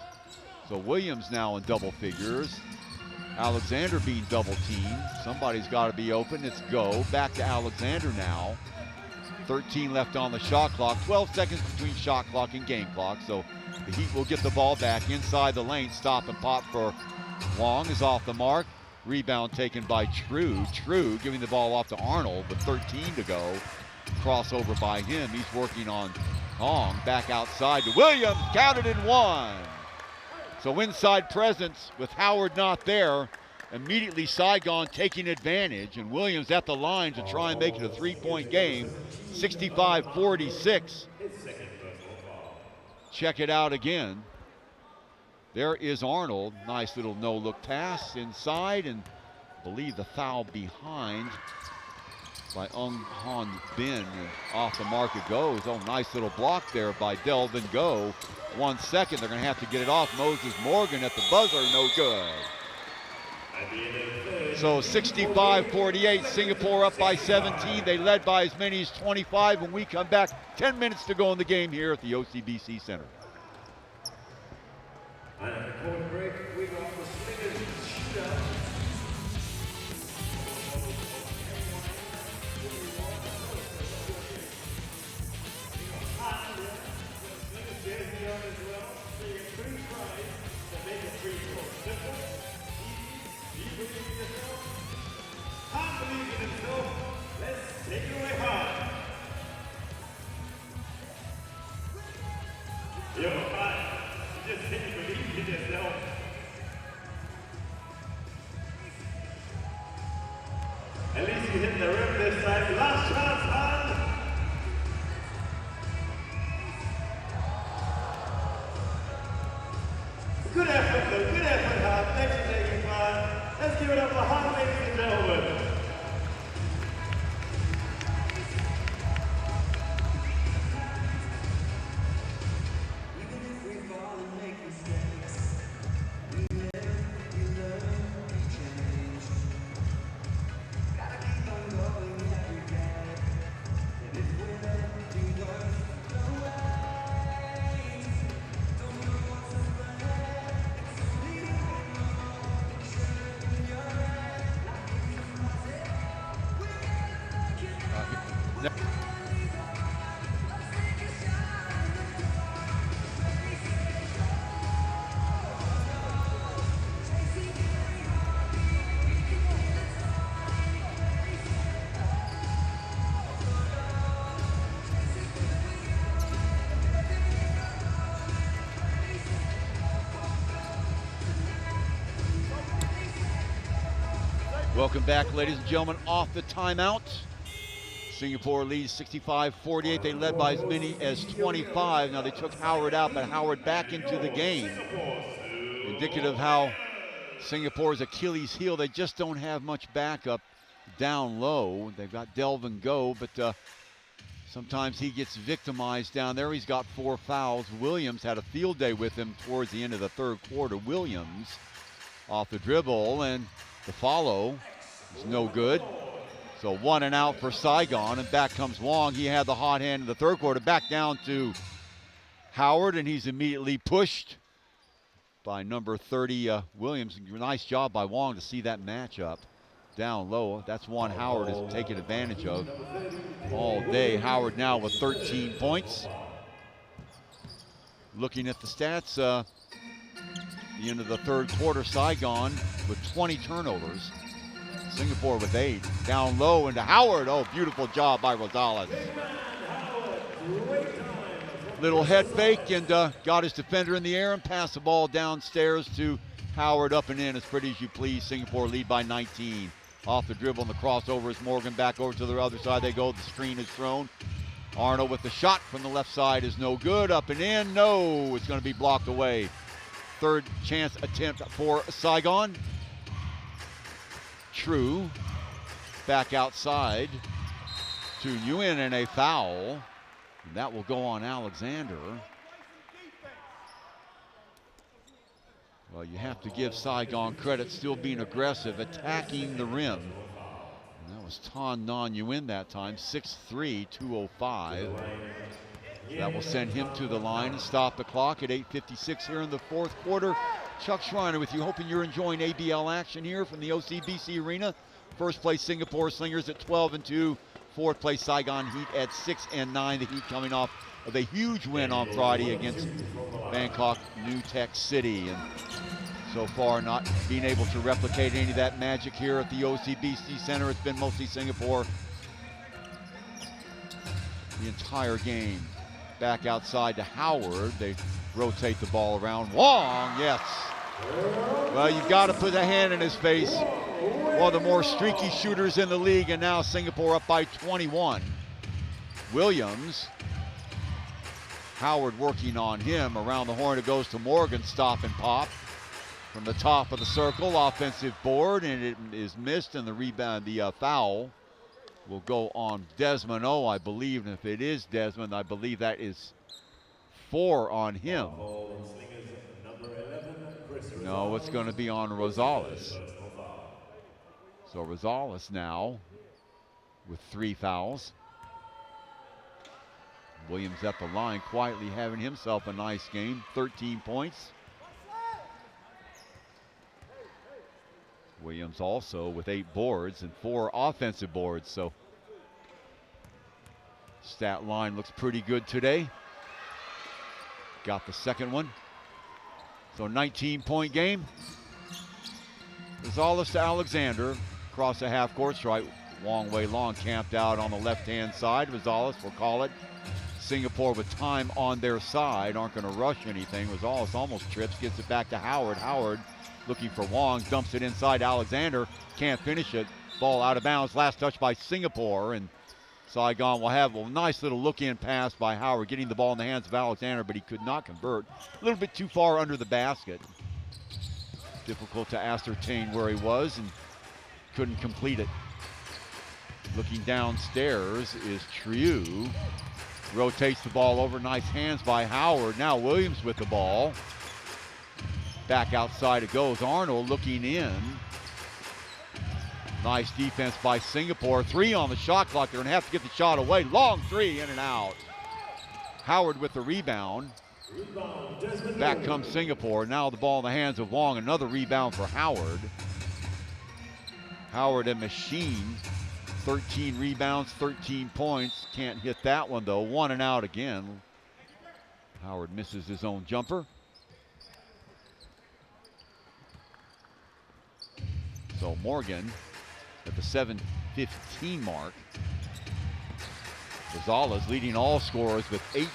So Williams now in double figures. Alexander being double teamed. Somebody's got to be open. It's Go. Back to Alexander now. 13 left on the shot clock. 12 seconds between shot clock and game clock. So the Heat will get the ball back inside the lane. Stop and pop for Wong is off the mark. Rebound taken by True. True giving the ball off to Arnold with 13 to go. Crossover by him. He's working on Hong. Back outside to Williams. Counted in 1. So inside presence with Howard not there. Immediately Saigon taking advantage, and Williams at the line to try and make it a 3-point game. 65-46. Check it out again. There is Arnold. Nice little no-look pass inside, and I believe the foul behind by Han Bin. And off the mark it goes. Oh, nice little block there by Delvin Go. 1 second, they're going to have to get it off. Moses Morgan at the buzzer, no good. So 65-48, Singapore up by 17. They led by as many as 25 when we come back. 10 minutes to go in the game here at the OCBC Center. And at the court break, we got the Slingers shootout. Slingers jersey on as well, so you get 3 tries to make a free throw. Simple, easy, do you believe in yourself? Han believes in himself. Let's take it away, Han. Yo, Han. Just didn't believe in yourself. At least you hit the rim this time. Last chance, Han. Good effort, though. Good effort, Han. Thanks for taking part. Let's give it up for Han, ladies and gentlemen. Welcome back, ladies and gentlemen, off the timeout. Singapore leads 65-48. They led by as many as 25. Now they took Howard out, but Howard back into the game. Indicative of how Singapore's Achilles heel, they just don't have much backup down low. They've got Delvin Go, but sometimes he gets victimized down there. He's got 4 fouls. Williams had a field day with him towards the end of the third quarter. Williams off the dribble, and the follow is no good. So 1 and out for Saigon, and back comes Wong. He had the hot hand in the third quarter. Back down to Howard, and he's immediately pushed by number 30, Williams. Nice job by Wong to see that matchup down low. That's one Howard is taking advantage of all day. Howard now with 13 points. Looking at the stats, the end of the third quarter, Saigon with 20 turnovers. Singapore with 8. Down low into Howard. Oh, beautiful job by Rosales. Little head fake and got his defender in the air and passed the ball downstairs to Howard, up and in as pretty as you please. Singapore lead by 19. Off the dribble and the crossover is Morgan back over to the other side. They go. The screen is thrown. Arnold with the shot from the left side is no good. Up and in. No, it's going to be blocked away. Third chance attempt for Saigon. True. Back outside to Nguyen, and a foul. And that will go on Alexander. Well, you have to give Saigon credit, still being aggressive, attacking the rim. And that was Tan Non Nguyen that time, 6'3", 205. So that will send him to the line and stop the clock at 8:56 here in the fourth quarter. Chuck Schreiner with you, hoping you're enjoying ABL action here from the OCBC Arena. First place Singapore Slingers at 12-2. Fourth place Saigon Heat at 6-9. The Heat coming off of a huge win on Friday against Bangkok New Tech City. And so far not being able to replicate any of that magic here at the OCBC Center. It's been mostly Singapore the entire game. Back outside to Howard. They rotate the ball around. Wong, yes. Well, you've got to put a hand in his face. One of the more streaky shooters in the league, and now Singapore up by 21. Williams, Howard working on him. Around the horn it goes to Morgan, stop and pop. From the top of the circle, offensive board, and it is missed, and the rebound, the foul will go on Desmond O, I believe, and if it is Desmond, I believe that is 4 on him. No, it's going to be on Rosales. So Rosales now with 3 fouls. Williams at the line, quietly having himself a nice game, 13 points. Williams also with 8 boards and 4 offensive boards, so stat line looks pretty good today. Got the second one. So 19-point game. Rosales to Alexander, across the half-court stripe. Long way long, camped out on the left-hand side. Rosales will call it. Singapore with time on their side, aren't going to rush anything. Rosales almost trips, gets it back to Howard. Howard looking for Wong, dumps it inside Alexander, can't finish it. Ball out of bounds, last touch by Singapore, and Saigon will have a nice little look-in pass by Howard, getting the ball in the hands of Alexander, but he could not convert. A little bit too far under the basket. Difficult to ascertain where he was and couldn't complete it. Looking downstairs is Trieu. Rotates the ball over, nice hands by Howard. Now Williams with the ball. Back outside it goes. Arnold looking in. Nice defense by Singapore. 3 on the shot clock. They're going to have to get the shot away. Long 3, in and out. Howard with the rebound. Back comes Singapore. Now the ball in the hands of Wong. Another rebound for Howard. Howard a machine. 13 rebounds, 13 points. Can't hit that one though. 1 and out again. Howard misses his own jumper. So Morgan at the 7:15 mark. Rosales leading all scorers with 18.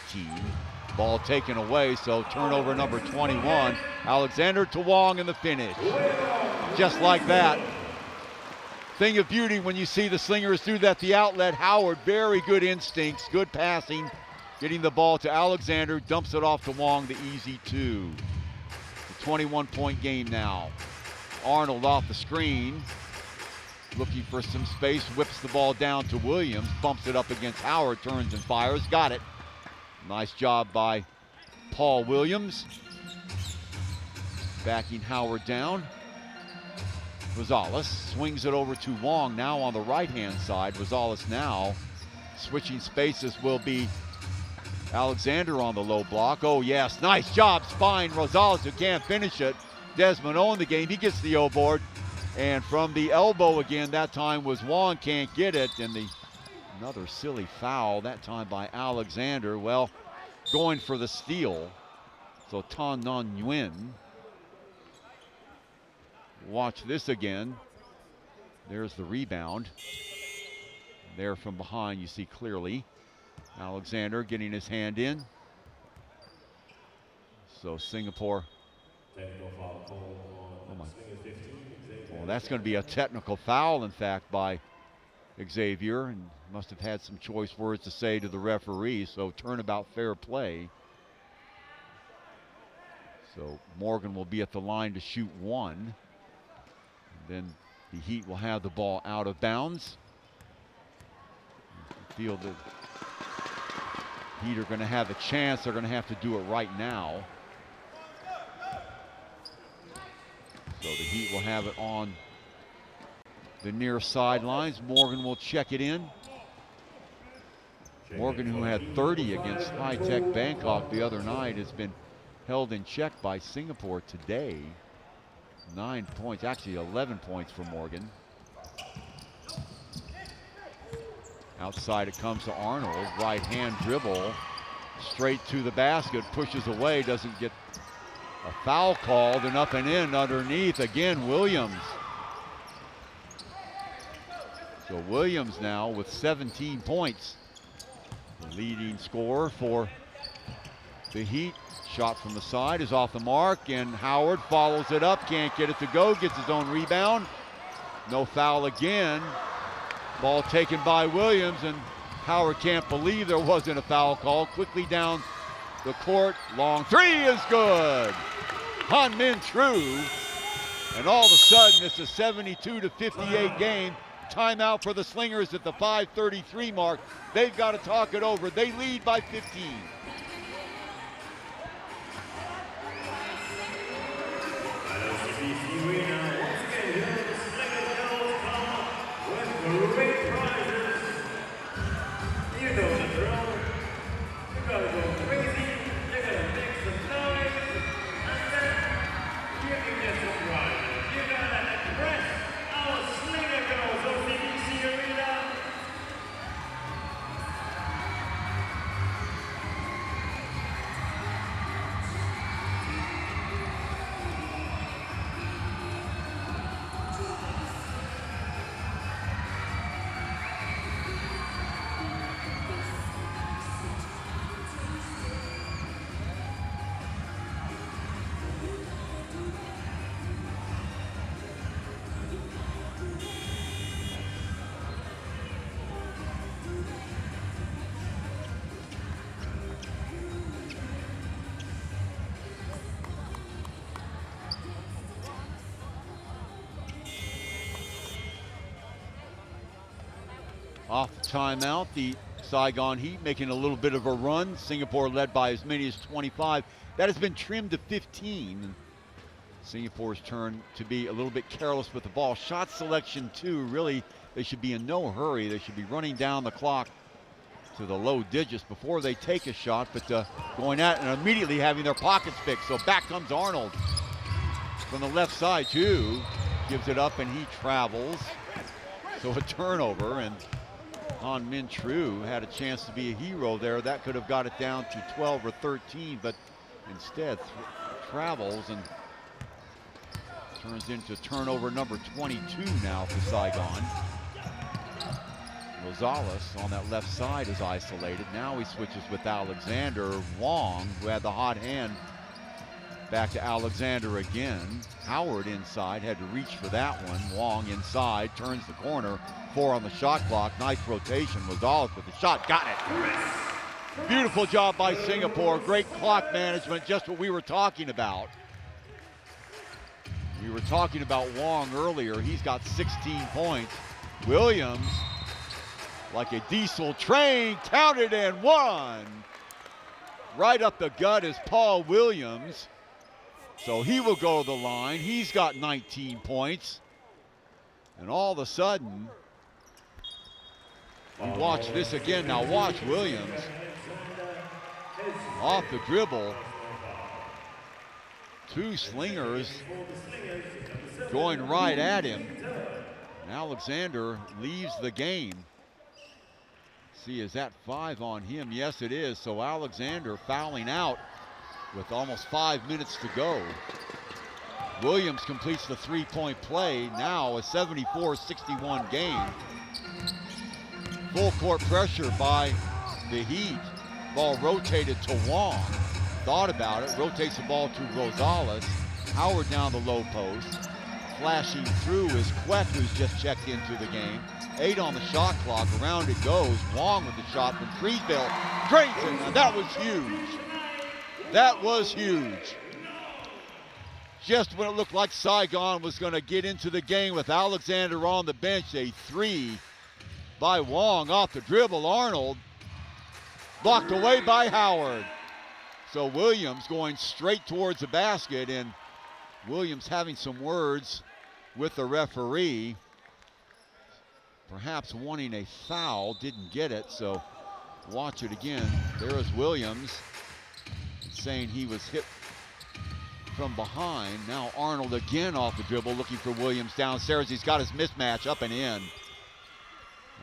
Ball taken away, so turnover number 21. Alexander to Wong in the finish. Just like that. Thing of beauty when you see the Slingers do that. The outlet, Howard, very good instincts, good passing. Getting the ball to Alexander, dumps it off to Wong, the easy 2. The 21-point game now. Arnold off the screen, looking for some space, whips the ball down to Williams, bumps it up against Howard, turns and fires, got it. Nice job by Paul Williams. Backing Howard down. Rosales swings it over to Wong now on the right-hand side. Rosales now switching spaces will be Alexander on the low block. Oh yes, nice job, spine. Rosales who can't finish it. Desmond O in the game, he gets the O board. And from the elbow again, that time was Wong, can't get it. And another silly foul, that time by Alexander. Well, going for the steal. So Tan Non Nguyen. Watch this again. There's the rebound. There from behind, you see clearly. Alexander getting his hand in. So Singapore. Oh my. Well, that's going to be a technical foul, in fact, by Xavier, and must have had some choice words to say to the referee. So turnabout fair play. So Morgan will be at the line to shoot 1. Then the Heat will have the ball out of bounds. You feel that Heat are going to have a chance. They're going to have to do it right now. So the Heat will have it on the near sidelines. Morgan will check it in. Morgan, who had 30 against High-Tech Bangkok the other night, has been held in check by Singapore today. 9 points, actually 11 points for Morgan. Outside it comes to Arnold, right hand dribble, straight to the basket, pushes away, doesn't get a foul called, and up and in underneath again, Williams. So Williams now with 17 points. The leading scorer for the Heat, Shot from the side is off the mark, and Howard follows it up, can't get it to go, gets his own rebound. No foul again. Ball taken by Williams, and Howard can't believe there wasn't a foul call. Quickly down the court, long three is good. Han Min True, and all of a sudden it's a 72-58 game. Timeout for the Slingers at the 5:33 mark. They've got to talk it over. They lead by 15. Great prizes. You know the drill. You gotta go crazy. You gotta make some noise. And then you can get some prizes. You gotta impress our Slinger girls, OCBC Arena. Off the timeout, the Saigon Heat making a little bit of a run. Singapore led by as many as 25. That has been trimmed to 15. Singapore's turn to be a little bit careless with the ball. Shot selection too, really, they should be in no hurry. They should be running down the clock to the low digits before they take a shot, but going at it and immediately having their pockets fixed. So back comes Arnold from the left side too. Gives it up and he travels. So a turnover, and Han Min True had a chance to be a hero there. That could have got it down to 12 or 13, but instead travels and turns into turnover number 22 now for Saigon. Rosales on that left side is isolated. Now he switches with Alexander. Wong, who had the hot hand, back to Alexander again. Howard inside, had to reach for that one. Wong inside, turns the corner. 4 on the shot clock. Nice rotation. Rosales with the shot, got it. Beautiful job by Singapore. Great clock management, just what we were talking about. We were talking about Wong earlier. He's got 16 points. Williams, like a diesel train, counted and one. Right up the gut is Paul Williams. So he will go to the line. He's got 19 points. And all of a sudden, we watch this again. Now watch Williams off the dribble. 2 Slingers going right at him. And Alexander leaves the game. See, is that 5 on him? Yes, it is. So Alexander fouling out with almost 5 minutes to go. Williams completes the 3-point play. Now a 74-61 game. Full court pressure by the Heat. Ball rotated to Wong. Thought about it, rotates the ball to Rosales. Howard down the low post. Flashing through is Quet, who's just checked into the game. 8 on the shot clock, around it goes. Wong with the shot from Treeville. Drayton, and that was huge. That was huge. Just when it looked like Saigon was going to get into the game with Alexander on the bench, a 3 by Wong off the dribble. Arnold blocked away by Howard. So Williams going straight towards the basket, and Williams having some words with the referee. Perhaps wanting a foul, didn't get it, so watch it again. There is Williams saying he was hit from behind. Now Arnold again off the dribble, looking for Williams downstairs. He's got his mismatch up and in.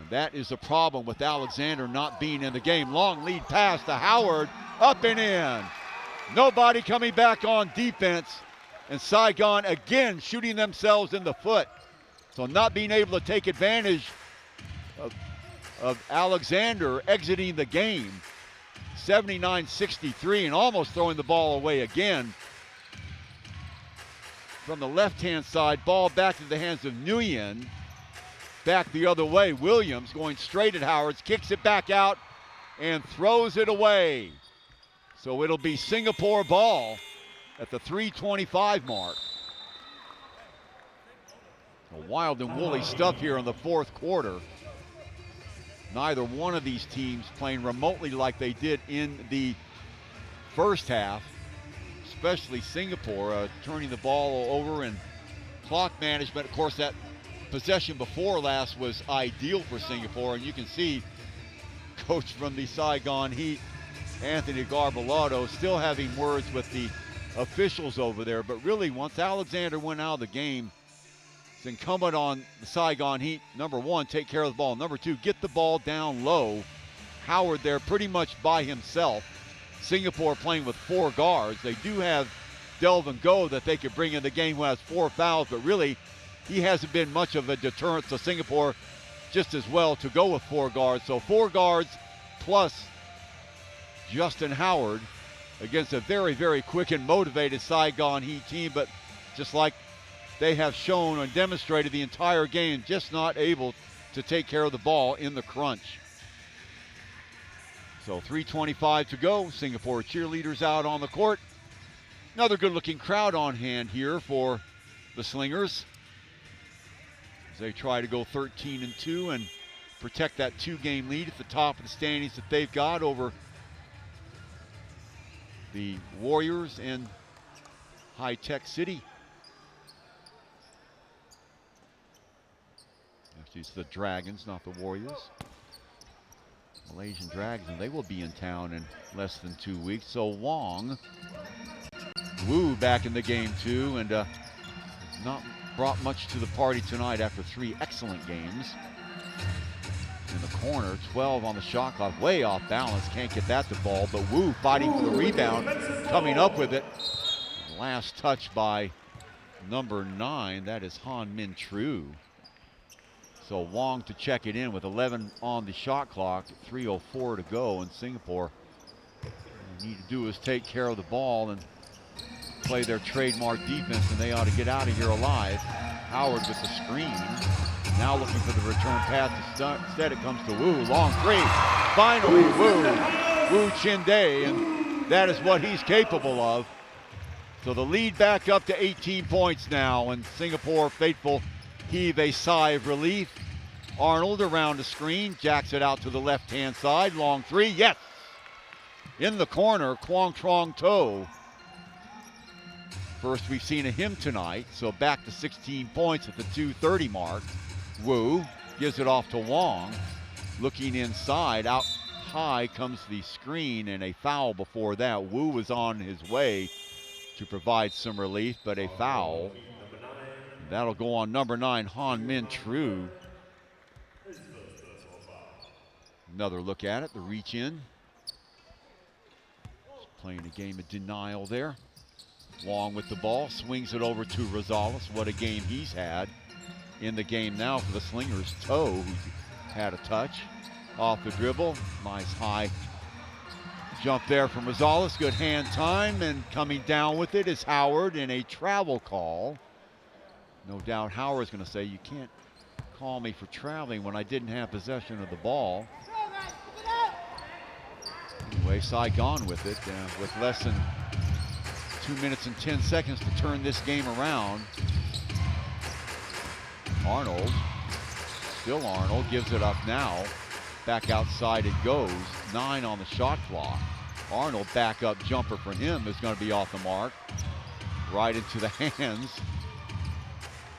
And that is the problem with Alexander not being in the game. Long lead pass to Howard, up and in. Nobody coming back on defense. And Saigon again shooting themselves in the foot. So not being able to take advantage of Alexander exiting the game. 79-63, and almost throwing the ball away again. From the left-hand side, ball back to the hands of Nguyen. Back the other way, Williams going straight at Howards, kicks it back out and throws it away. So it'll be Singapore ball at the 3:25 mark. Wild and woolly stuff here in the fourth quarter. Neither one of these teams playing remotely like they did in the first half, especially Singapore turning the ball over and clock management. Of course, that possession before last was ideal for Singapore, and you can see coach from the Saigon Heat, Anthony Garbalotto, still having words with the officials over there. But really, once Alexander went out of the game, it's incumbent on the Saigon Heat, number one, take care of the ball. Number two, get the ball down low. Howard there pretty much by himself. Singapore playing with 4 guards. They do have Delvin Go that they could bring in the game, who has 4 fouls, but really he hasn't been much of a deterrent to Singapore just as well to go with 4 guards. So 4 guards plus Justin Howard against a very, very quick and motivated Saigon Heat team, but just like they have shown and demonstrated the entire game, just not able to take care of the ball in the crunch. So 3:25 to go. Singapore cheerleaders out on the court. Another good-looking crowd on hand here for the Slingers as they try to go 13-2 and protect that 2-game lead at the top of the standings that they've got over the Warriors in High Tech City. Actually, it's the Dragons, not the Warriors. Malaysian Dragons, and they will be in town in less than 2 weeks. So Wong, Wu back in the game too, and not brought much to the party tonight after 3 excellent games. In the corner, 12 on the shot clock, way off balance, can't get that to fall, but Wu fighting for the rebound, coming up with it. Last touch by number 9, that is Han Min True. So Wong to check it in with 11 on the shot clock, 3:04 to go, and Singapore need to do is take care of the ball and play their trademark defense, and they ought to get out of here alive. Howard with the screen, now looking for the return pass. Instead it comes to Wu, long 3. Finally Wu Chin-Day, and that is what he's capable of. So the lead back up to 18 points now, and Singapore faithful heave a sigh of relief. Arnold around the screen, jacks it out to the left-hand side. Long 3, yes! In the corner, Quang Trong To. First we've seen of him tonight, so back to 16 points at the 2:30 mark. Wu gives it off to Wong. Looking inside, out high comes the screen, and a foul before that. Wu was on his way to provide some relief, but a foul. That'll go on number 9, Han Min True. Another look at it, the reach in. Just playing a game of denial there. Wong with the ball, swings it over to Rosales. What a game he's had in the game now for the Slingers. Toe, who had a touch off the dribble. Nice high jump there from Rosales. Good hand time, and coming down with it is Howard in a travel call. No doubt Howard's going to say, you can't call me for traveling when I didn't have possession of the ball. Anyway, Saigon with it, with less than 2 minutes and 10 seconds to turn this game around. Arnold, still Arnold, gives it up now. Back outside it goes. 9 on the shot clock. Arnold, back up jumper for him is going to be off the mark. Right into the hands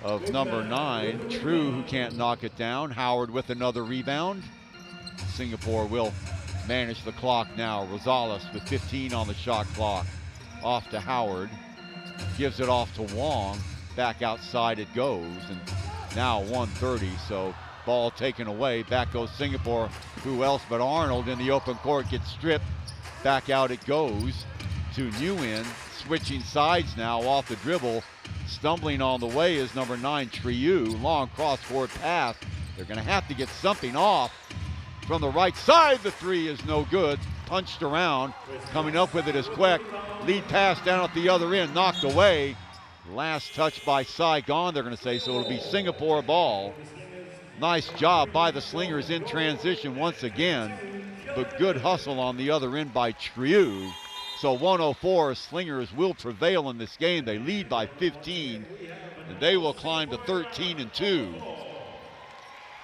of number 9, True, who can't knock it down. Howard with another rebound. Singapore will manage the clock now. Rosales with 15 on the shot clock. Off to Howard. Gives it off to Wong. Back outside it goes. And now 1:30, so ball taken away. Back goes Singapore. Who else but Arnold in the open court gets stripped. Back out it goes to Nguyen. Switching sides now off the dribble. Stumbling on the way is number 9, Triu. Long cross-court pass. They're going to have to get something off from the right side. The 3 is no good. punched around. Coming up with it is Queck. Lead pass down at the other end, knocked away. Last touch by Saigon, they're going to say, so it'll be Singapore ball. Nice job by the Slingers in transition once again, but good hustle on the other end by Trieu. So 104, Slingers will prevail in this game. They lead by 15, and they will climb to 13-2.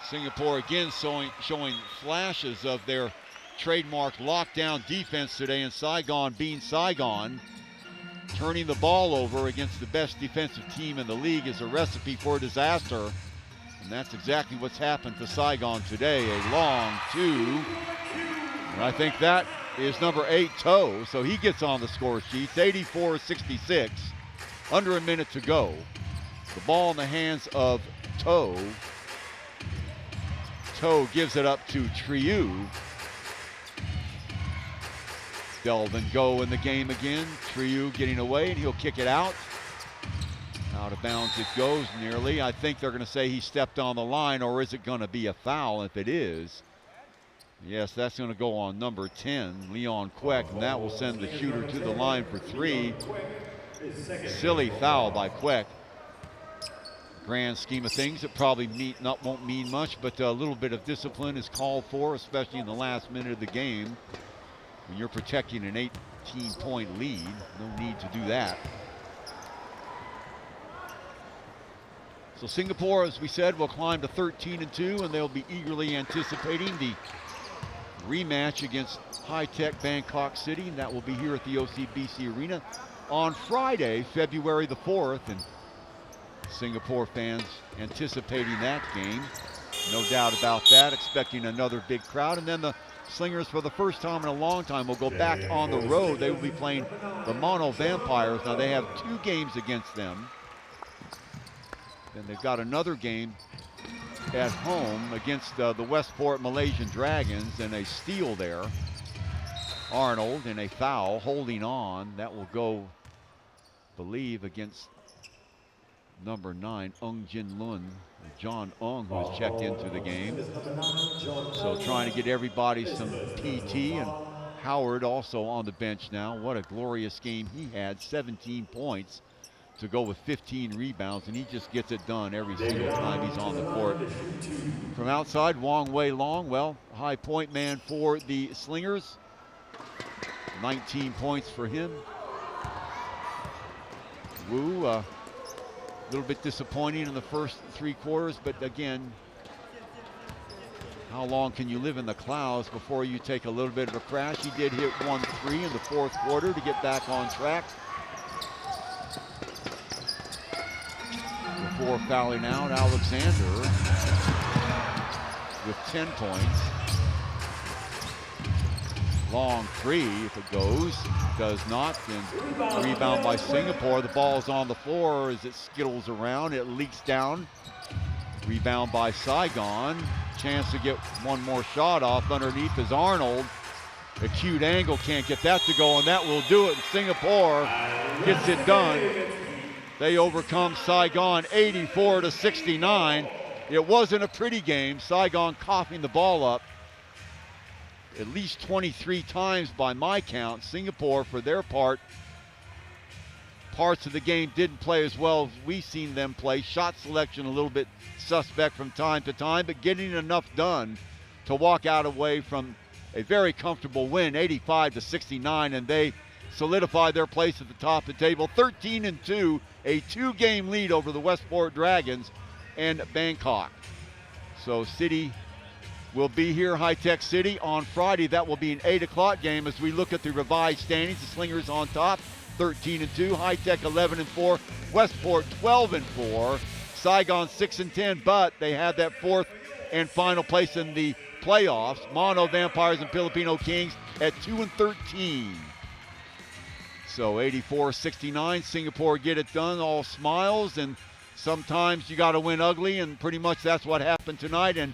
Singapore again showing flashes of their trademark lockdown defense today, and Saigon being Saigon. Turning the ball over against the best defensive team in the league is a recipe for disaster. And that's exactly what's happened to Saigon today. A long two. And I think that is number 8, Toe. So he gets on the score sheets. 84-66. Under a minute to go. The ball in the hands of Toe. Toe gives it up to Trieu. Delve and go in the game again. Trieu getting away, and he'll kick it out. Out of bounds it goes nearly. I think they're going to say he stepped on the line, or is it going to be a foul? If it is, yes, that's going to go on number 10, Leon Queck, and that will send the shooter to the line for 3. Silly foul by Queck. Grand scheme of things, it probably won't mean much, but a little bit of discipline is called for, especially in the last minute of the game. When you're protecting an 18-point lead, no need to do that. So Singapore, as we said, will climb to 13-2, and they'll be eagerly anticipating the rematch against high-tech Bangkok City, and that will be here at the OCBC Arena on Friday, February the 4th, and Singapore fans anticipating that game. No doubt about that, expecting another big crowd, and then the Slingers, for the first time in a long time, will go back on the road. They will be playing the Mono Vampires. Now they have 2 games against them. Then they've got another game at home against the Westport Malaysian Dragons, and a steal there. Arnold in a foul, holding on. That will go, I believe, against number 9, Ung Jin Lun. John Ung, who has checked into the game. So trying to get everybody some PT, and Howard also on the bench now. What a glorious game he had, 17 points to go with 15 rebounds, and he just gets it done every single time he's on the court. From outside, Wong Wei Long, well, high point man for the Slingers. 19 points for him. Wu, a little bit disappointing in the first 3 quarters, but again, how long can you live in the clouds before you take a little bit of a crash? He did hit 1-3 in the 4th quarter to get back on track. Before fouling out, Alexander with 10 points. Long 3 if it goes. Does not. And rebound by Singapore. The ball's on the floor as it skittles around. It leaks down. Rebound by Saigon. Chance to get one more shot off. Underneath is Arnold. Acute angle, can't get that to go, and that will do it. And Singapore gets it done. They overcome Saigon 84-69. It wasn't a pretty game. Saigon coughing the ball up at least 23 times by my count. Singapore, for their part, parts of the game didn't play as well as we've seen them play. Shot selection a little bit suspect from time to time, but getting enough done to walk out away from a very comfortable win, 85-69, and they solidified their place at the top of the table. 13-2, a 2-game lead over the Westport Dragons and Bangkok. So City will be here, High-Tech City, on Friday. That will be an 8 o'clock game as we look at the revised standings. The Slingers on top, 13-2. High-Tech 11-4. Westport 12-4. Saigon 6-10, but they had that 4th and final place in the playoffs. Mono Vampires and Filipino Kings at 2-13. So 84-69, Singapore get it done, all smiles, and sometimes you got to win ugly, and pretty much that's what happened tonight. And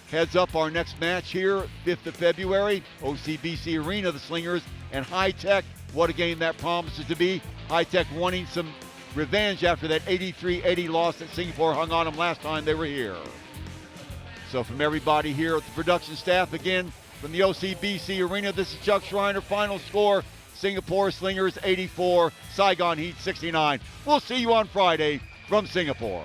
heads up, our next match here, 5th of February, OCBC Arena, the Slingers and High-Tech. What a game that promises to be. High-Tech wanting some revenge after that 83-80 loss that Singapore hung on them last time they were here. So from everybody here at the production staff, again, from the OCBC Arena. This is Chuck Schreiner. Final score, Singapore Slingers 84, Saigon Heat 69. We'll see you on Friday from Singapore.